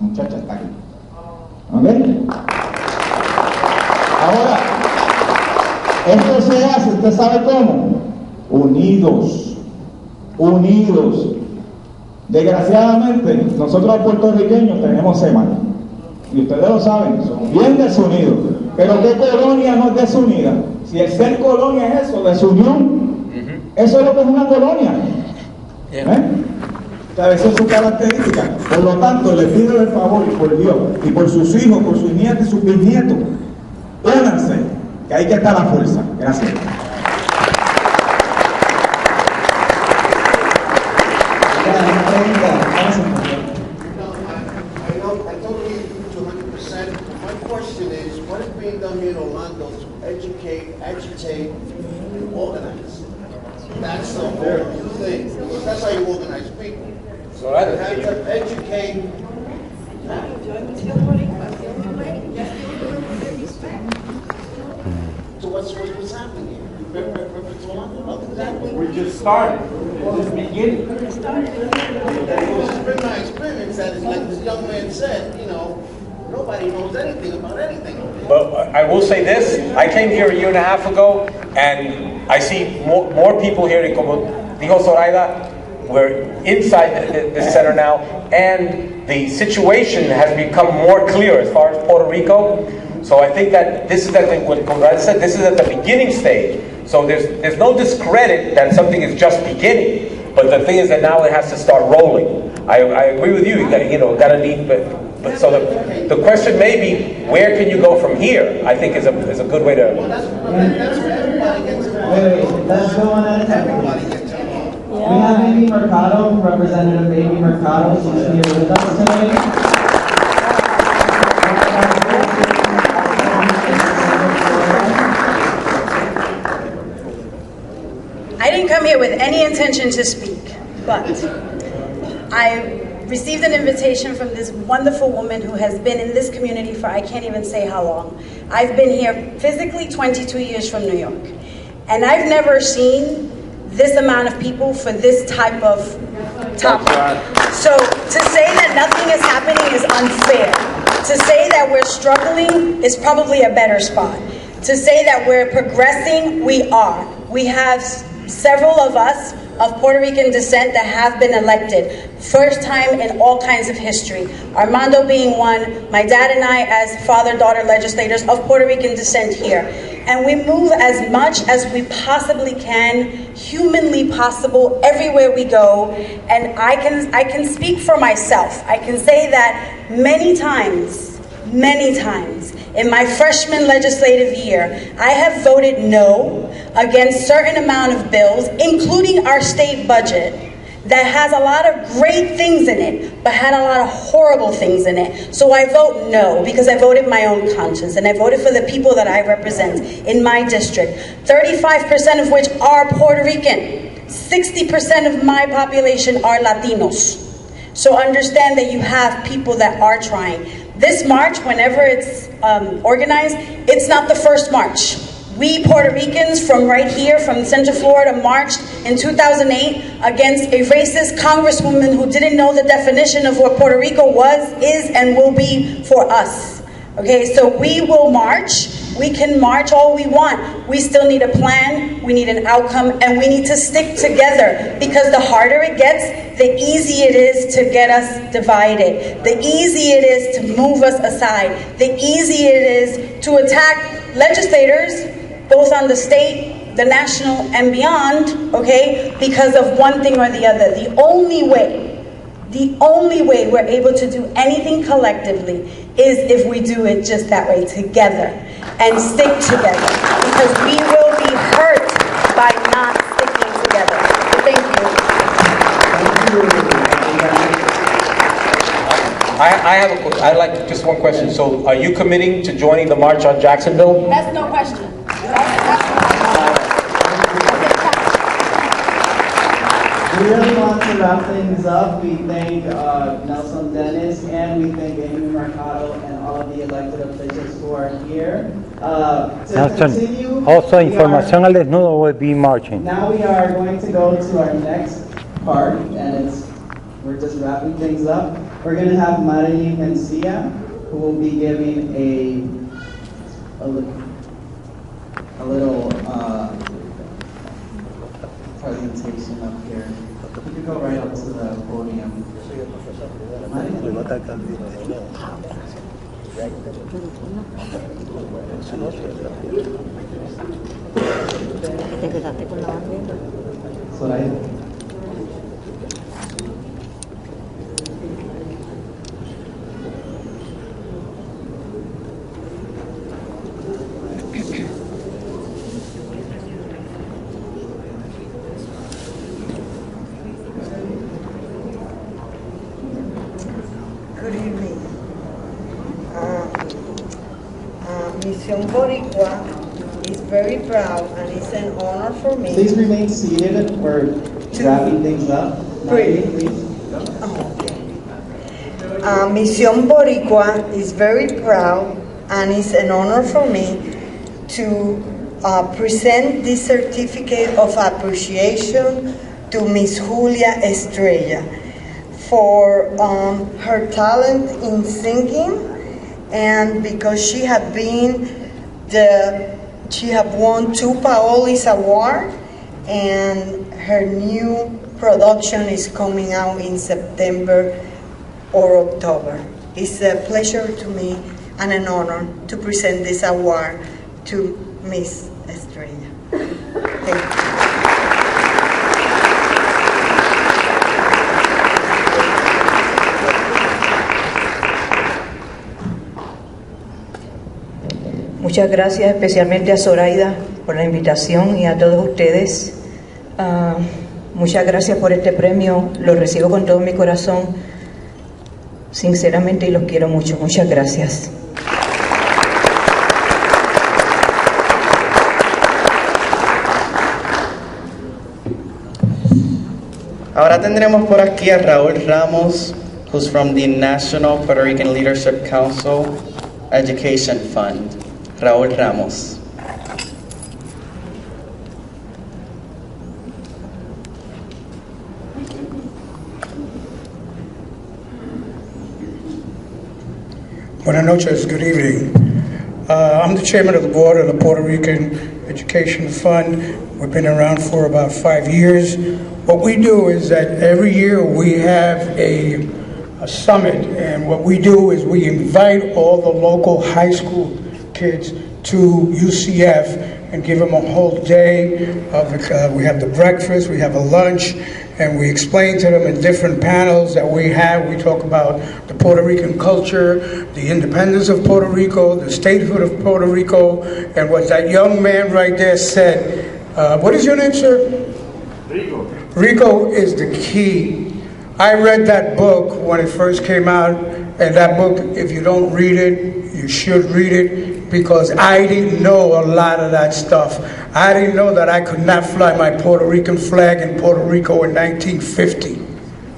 Speaker 17: La muchacha está aquí. ¿Ok? Ahora, esto se hace, ¿usted sabe cómo? Unidos. Desgraciadamente, nosotros los puertorriqueños tenemos semana. Y ustedes lo saben, somos bien desunidos. Pero ¿qué colonia no es desunida? Si el ser colonia es eso, desunión, eso es lo que es una colonia. Esa es su característica. Por lo tanto, les pido el favor, y por Dios, y por sus hijos, por sus nietos y sus bisnietos, únanse, que ahí que está la fuerza. Gracias.
Speaker 18: I totally agree with you 100%. My question is, what is being done here in Orlando to educate, agitate, and organize? That's the whole thing, because that's how you organize people. So you have to educate. So what's happening here?
Speaker 12: We just started. We're just beginning.
Speaker 18: It's been my experience that, like this young man said, you know, nobody knows anything about anything.
Speaker 4: But I will say this, I came here a year and a half ago, and I see more people here, and como dijo Zoraida, we're inside the center now, and the situation has become more clear as far as Puerto Rico. So I think that this is at the, what I said, this is at the beginning stage. So there's no discredit that something is just beginning. But the thing is that now it has to start rolling. I agree with you. Gotta need. But so the question may be, where can you go from here? I think is a good way to.
Speaker 9: Wait, let's go on at a time. We have Amy Mercado, Representative Amy Mercado. She's here with us today.
Speaker 19: I didn't come here with any intention to speak, but I received an invitation from this wonderful woman who has been in this community for I can't even say how long. I've been here physically 22 years from New York, and I've never seen this amount of people for this type of topic. So to say that nothing is happening is unfair. To say that we're struggling is probably a better spot. To say that we're progressing, we are. We have several of us of Puerto Rican descent that have been elected. First time in all kinds of history. Armando being one, my dad and I as father-daughter legislators of Puerto Rican descent here. And we move as much as we possibly can, humanly possible, everywhere we go. And I can speak for myself. I can say that many times, in my freshman legislative year, I have voted no against certain amount of bills, including our state budget, that has a lot of great things in it, but had a lot of horrible things in it. So I vote no, because I voted my own conscience, and I voted for the people that I represent in my district, 35% of which are Puerto Rican. 60% of my population are Latinos. So understand that you have people that are trying. This march, whenever it's organized, it's not the first march. We Puerto Ricans from right here, from Central Florida, marched in 2008 against a racist congresswoman who didn't know the definition of what Puerto Rico was, is, and will be for us. Okay, so we will march. We can march all we want. We still need a plan, we need an outcome, and we need to stick together, because the harder it gets, the easier it is to get us divided. The easier it is to move us aside. The easier it is to attack legislators, both on the state, the national, and beyond, okay, because of one thing or the other. The only way we're able to do anything collectively is if we do it just that way, together, and stick together, because we will be hurt by not sticking together. So thank you.
Speaker 4: I like just one question. So are you committing to joining the march on Jacksonville?
Speaker 19: That's no question.
Speaker 9: We really want to wrap things up. We thank Nelson Denis, and we thank Amy Mercado and all of the elected officials who are here.
Speaker 5: Nelson, also InformacionAlDesnudo will be marching.
Speaker 9: Now we are going to go to our next part, and we're just wrapping things up. We're going to have Marilyn Mencia, who will be giving a little presentation up here. You can go right up to the podium.
Speaker 20: Good evening. Mision Boricua is very proud, and it's an honor for me.
Speaker 9: Please remain seated. We're wrapping things up.
Speaker 20: Mision Boricua is very proud, and it's an honor for me to present this certificate of appreciation to Miss Julia Estrella for her talent in singing, and because she had won 2 Paolis Awards, and her new production is coming out in September or October. It's a pleasure to me and an honor to present this award to Miss Estrella. Thank you.
Speaker 21: Muchas gracias especialmente a Zoraida por la invitación y a todos ustedes. Muchas gracias por este premio, lo recibo con todo mi corazón, sinceramente, y los quiero mucho. Muchas gracias.
Speaker 9: Ahora tendremos por aquí a Raúl Ramos, who's from the National Puerto Rican Leadership Council Education Fund. Raúl Ramos.
Speaker 22: Buenas noches, good evening. I'm the chairman of the board of the Puerto Rican Education Fund. We've been around for about 5 years. What we do is that every year we have a summit, and what we do is we invite all the local high school kids to UCF and give them a whole day of, we have the breakfast, we have a lunch, and we explain to them in different panels that we have. We talk about the Puerto Rican culture, the independence of Puerto Rico, the statehood of Puerto Rico, and what that young man right there said. What is your name, sir? Rico. Rico is the key. I read that book when it first came out, and that book, if you don't read it, you should read it, because I didn't know a lot of that stuff. I didn't know that I could not fly my Puerto Rican flag in Puerto Rico in 1950.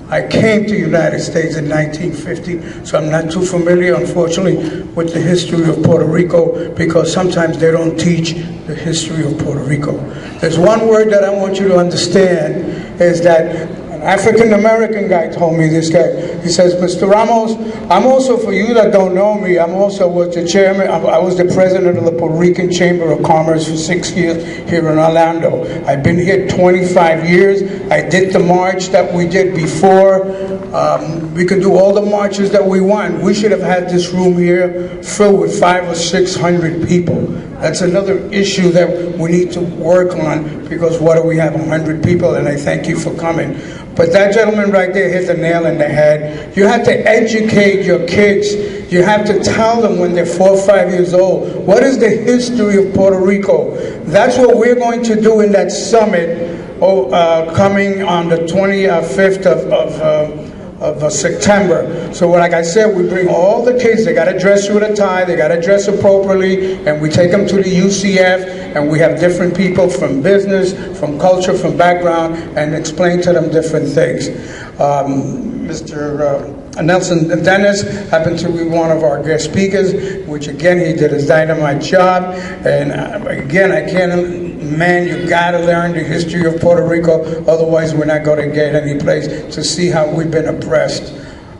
Speaker 22: I came to the United States in 1950, so I'm not too familiar, unfortunately, with the history of Puerto Rico, because sometimes they don't teach the history of Puerto Rico. There's one word that I want you to understand, is that an African-American guy told me this guy. He says, Mr. Ramos, I'm also, for you that don't know me, I'm also was the chairman, I was the president of the Puerto Rican Chamber of Commerce for 6 years here in Orlando. I've been here 25 years. I did the march that we did before. We could do all the marches that we want. We should have had this room here filled with 500 or 600 people. That's another issue that we need to work on, because what do we have, 100 people, and I thank you for coming. But that gentleman right there hit the nail in the head. You have to educate your kids. You have to tell them when they're 4 or 5 years old, what is the history of Puerto Rico? That's what we're going to do in that summit coming on the 25th of September. So like I said, we bring all the kids. They got to dress with a tie, they got to dress appropriately, and we take them to the UCF, and we have different people from business, from culture, from background, and explain to them different things. Mr. Nelson Denis happened to be one of our guest speakers, which again, he did a dynamite job. And again, I can't, man, you gotta learn the history of Puerto Rico, otherwise we're not gonna get any place to see how we've been oppressed.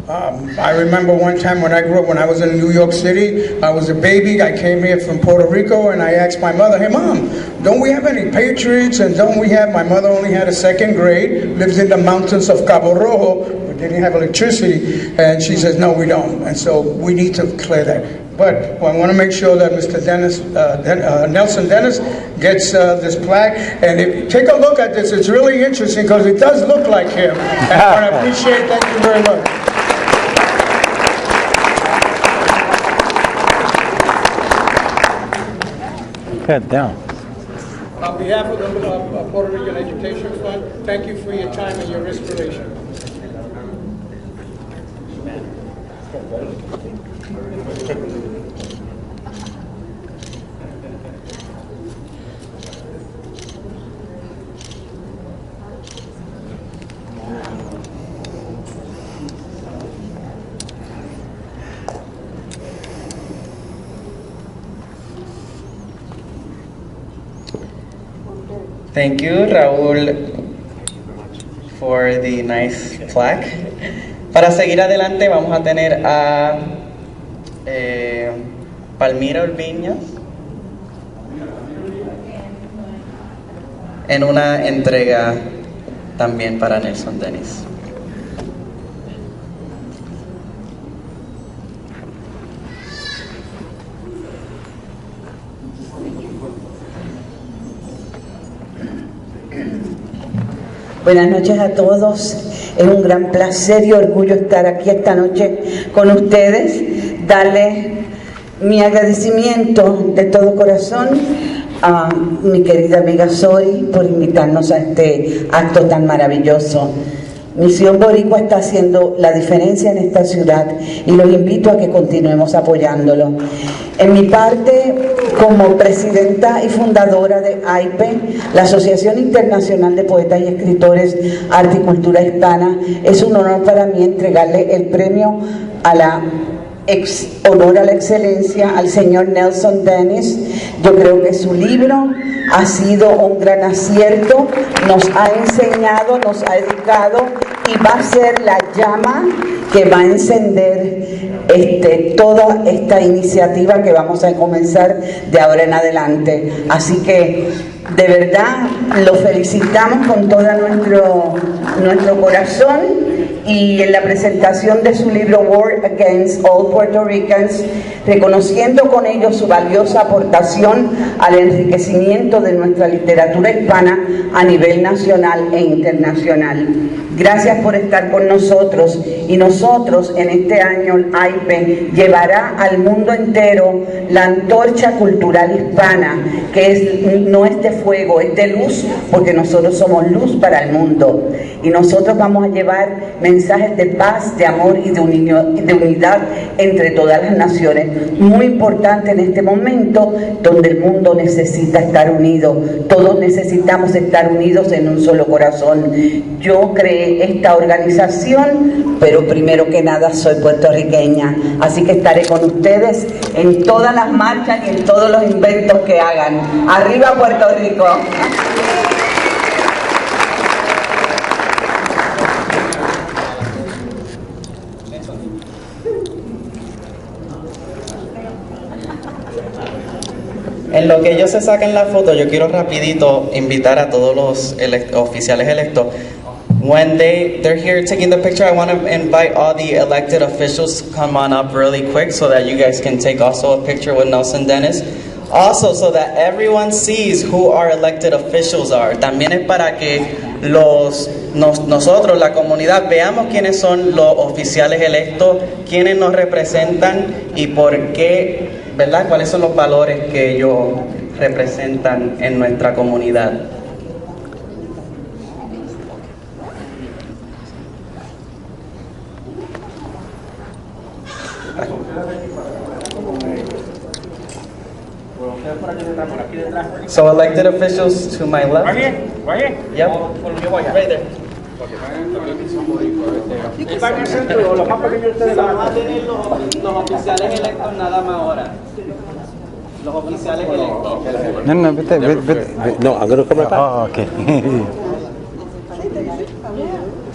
Speaker 22: I remember one time when I grew up, when I was in New York City, I was a baby, I came here from Puerto Rico, and I asked my mother, hey Mom, don't we have any patriots, and don't we have, my mother only had a 2nd grade, lives in the mountains of Cabo Rojo, but didn't have electricity, and she says, no, we don't, and so we need to clear that. But I want to make sure that Mr. Denis, Nelson Denis gets this plaque, and if, take a look at this, it's really interesting, because it does look like him, and I appreciate, thank you very much.
Speaker 5: Head down.
Speaker 22: On behalf of the Puerto Rican Education Fund, thank you for your time and your inspiration.
Speaker 9: Thank you, Raúl, for the nice plaque. Para seguir adelante vamos a tener a Palmira Orbiñas en una entrega también para Nelson Denis.
Speaker 1: Buenas noches a todos. Es un gran placer y orgullo estar aquí esta noche con ustedes. Darles mi agradecimiento de todo corazón a mi querida amiga Sori por invitarnos a este acto tan maravilloso. Misión Boricua está haciendo la diferencia en esta ciudad y los invito a que continuemos apoyándolo. En mi parte, como presidenta y fundadora de AIPE, la Asociación Internacional de Poetas y Escritores Arte y Cultura Hispana, es un honor para mí entregarle el premio a la honor a la excelencia al señor Nelson Denis. Yo creo que su libro ha sido un gran acierto, nos ha enseñado, nos ha educado y va a ser la llama que va a encender toda esta iniciativa que vamos a comenzar de ahora en adelante. Así que de verdad lo felicitamos con todo nuestro corazón. Y en la presentación de su libro War Against All Puerto Ricans, reconociendo con ello su valiosa aportación al enriquecimiento de nuestra literatura hispana a nivel nacional e internacional. Gracias por estar con nosotros, y nosotros en este año el AIPE llevará al mundo entero la antorcha cultural hispana, que no es de fuego, es de luz, porque nosotros somos luz para el mundo. Y nosotros vamos a llevar mensajes de paz, de amor y de unidad entre todas las naciones. Muy importante en este momento donde el mundo necesita estar unido. Todos necesitamos estar unidos en un solo corazón. Yo creé esta organización, pero primero que nada soy puertorriqueña. Así que estaré con ustedes en todas las marchas y en todos los inventos que hagan. ¡Arriba Puerto Rico!
Speaker 9: En lo que ellos se saquen la foto, yo quiero rapidito invitar a todos los oficiales electos. When they're here taking the picture, I want to invite all the elected officials to come on up really quick so that you guys can take also a picture with Nelson Denis. Also, so that everyone sees who our elected officials are. También es para que nosotros, la comunidad, veamos quiénes son los oficiales electos, quiénes nos representan y por qué, ¿verdad? ¿Cuáles son los valores que ellos representan en nuestra comunidad? So elected officials to my left.
Speaker 11: Right here.
Speaker 9: Yep. Right there. Vamos a tener los oficiales electos nada más ahora. Los oficiales electos.
Speaker 5: No, vete.
Speaker 7: No, I'm going to come right back.
Speaker 5: Oh, okay.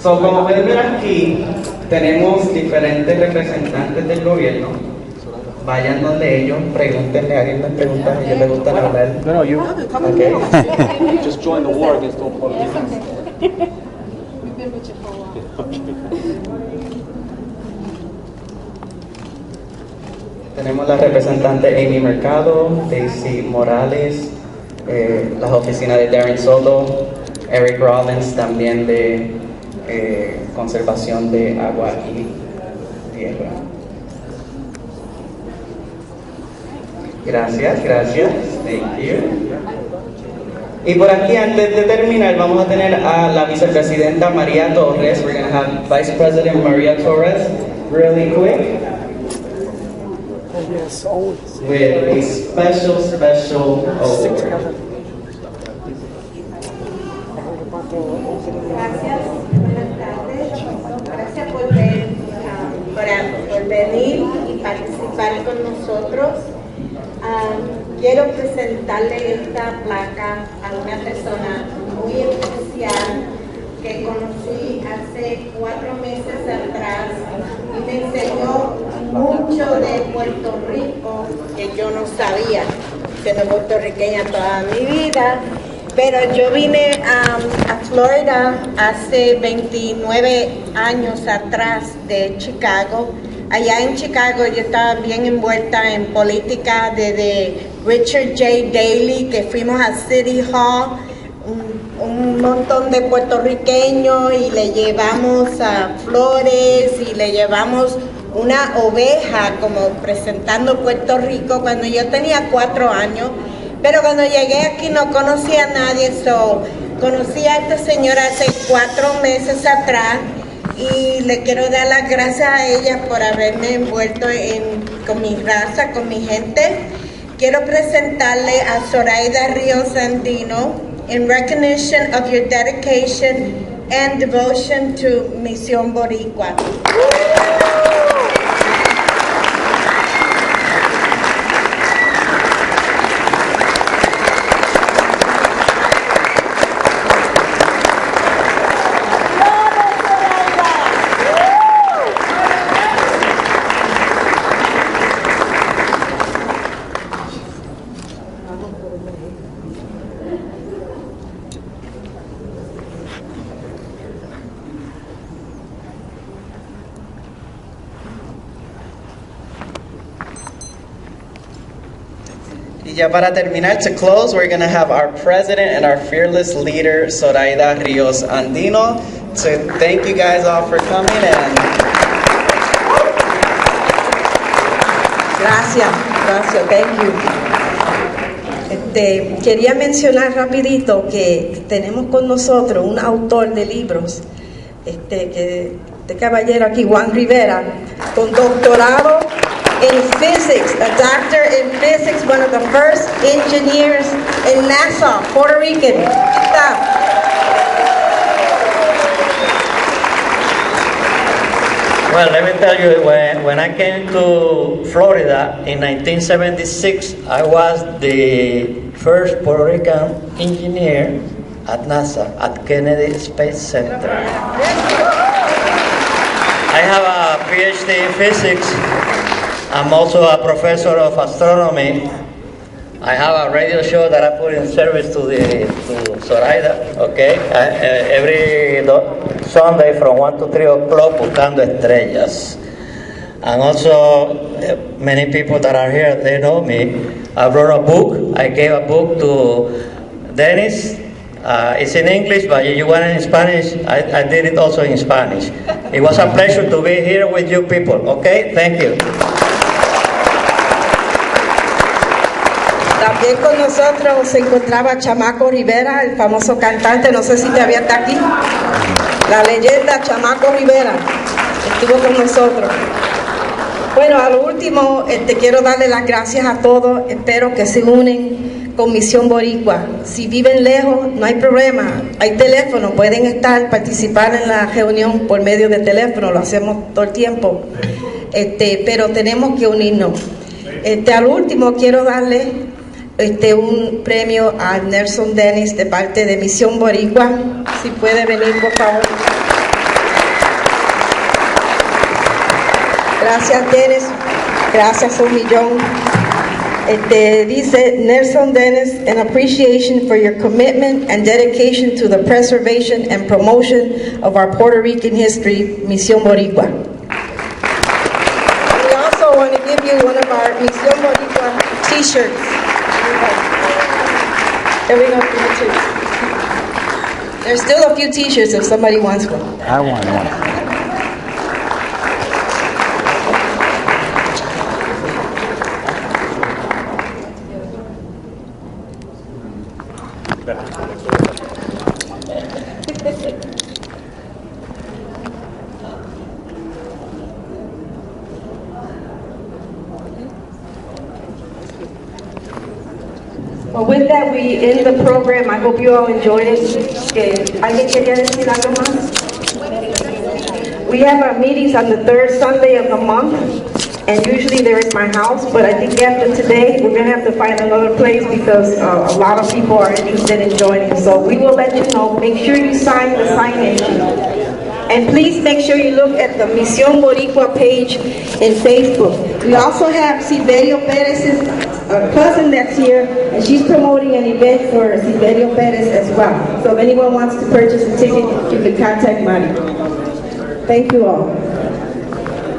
Speaker 9: So, como pueden ver aquí, tenemos diferentes representantes del gobierno. Vayan donde ellos, pregúntenle, hagan las preguntas, a ellos les gusta hablar.
Speaker 11: No, you.
Speaker 9: Okay.
Speaker 11: Just join the war against all Puerto Ricans.
Speaker 14: We've been with you for a while.
Speaker 9: Tenemos la representante Amy Mercado, Daisy Morales, las oficinas de Darren Soto, Eric Rollins, también de conservación de agua y tierra. Gracias. Thank you. Y por aquí, antes de terminar, vamos a tener a la vicepresidenta María Torres. We're going to have Vice President Maria Torres really quick with a special award.
Speaker 2: Gracias, buenas tardes. Gracias por venir y participar con nosotros. Quiero presentarle esta placa a una persona muy especial que conocí hace 4 meses atrás y me enseñó mucho de Puerto Rico que yo no sabía, siendo puertorriqueña toda mi vida. Pero yo vine a Florida hace 29 años atrás de Chicago. Allá en Chicago yo estaba bien envuelta en política desde Richard J. Daley, que fuimos a City Hall, un montón de puertorriqueños y le llevamos flores y le llevamos una oveja como presentando Puerto Rico cuando yo tenía 4 años, pero cuando llegué aquí no conocía a nadie, conocí a esta señora hace 4 meses atrás y le quiero dar las gracias a ella por haberme envuelto con mi raza, con mi gente. Quiero presentarle a Zoraida Ríos Andino in recognition of your dedication and devotion to Mision Boricua.
Speaker 9: Y ya para terminar, to close, we're going to have our president and our fearless leader, Zoraida Ríos Andino, to thank you guys all for coming.
Speaker 21: Gracias, thank you. Quería mencionar rapidito que tenemos con nosotros un autor de libros, este caballero aquí, Juan Rivera, con doctorado in physics, a doctor in physics, one of the first engineers in NASA, Puerto Rican.
Speaker 3: Well, let me tell you, when I came to Florida in 1976, I was the first Puerto Rican engineer at NASA, at Kennedy Space Center. I have a PhD in physics. I'm also a professor of astronomy. I have a radio show that I put in service to Zoraida, okay? Every Sunday from 1 to 3 o'clock, Buscando Estrellas. And also, many people that are here, they know me. I wrote a book. I gave a book to Denis. It's in English, but if you want it in Spanish, I did it also in Spanish. It was a pleasure to be here with you people, okay? Thank you.
Speaker 21: También con nosotros se encontraba Chamaco Rivera, el famoso cantante, no sé si todavía está aquí, la leyenda Chamaco Rivera, estuvo con nosotros. Bueno, a lo último, quiero darle las gracias a todos, espero que se unen con Mision Boricua. Si viven lejos, no hay problema, hay teléfono, pueden participar en la reunión por medio de teléfono, lo hacemos todo el tiempo, pero tenemos que unirnos. Al último quiero darle un premio a Nelson Denis de parte de Mision Boricua. Si puede venir, por favor. Gracias, Denis. Gracias un millón. Dice Nelson Denis, an appreciation for your commitment and dedication to the preservation and promotion of our Puerto Rican history, Mision Boricua. We also want to give you one of our Mision Boricua t-shirts. There we go. There's still a few t-shirts if somebody wants one.
Speaker 5: I want one.
Speaker 21: Well, with that, we end the program. I hope you all enjoyed it. ¿Alguien quería decir algo más? We have our meetings on the 3rd Sunday of the month, and usually they're at my house, but I think after today, we're going to have to find another place because a lot of people are interested in joining. So we will let you know. Make sure you sign the sign-in sheet. And please make sure you look at the Mision Boricua page in Facebook. We also have Silverio Perez's cousin that's here, and she's promoting an event for Silverio Perez as well. So if anyone wants to purchase a ticket, you can contact Mari. Thank you all.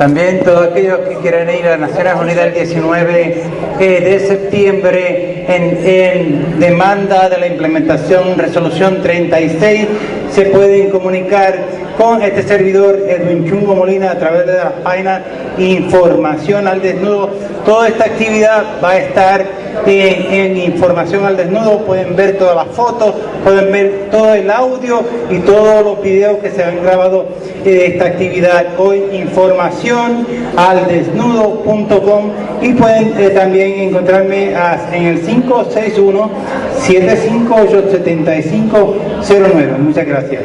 Speaker 5: También todos aquellos que quieran ir a Naciones Unidas el 19 de septiembre en demanda de la implementación resolución 36, se pueden comunicar con este servidor Edwin Chungo Molina a través de la página Información al Desnudo. Toda esta actividad va a estar en Información al Desnudo. Pueden ver todas las fotos, pueden ver todo el audio y todos los videos que se han grabado de esta actividad hoy. InformacionAlDesnudo.com, y pueden también encontrarme en el 561-758-7509. Muchas gracias.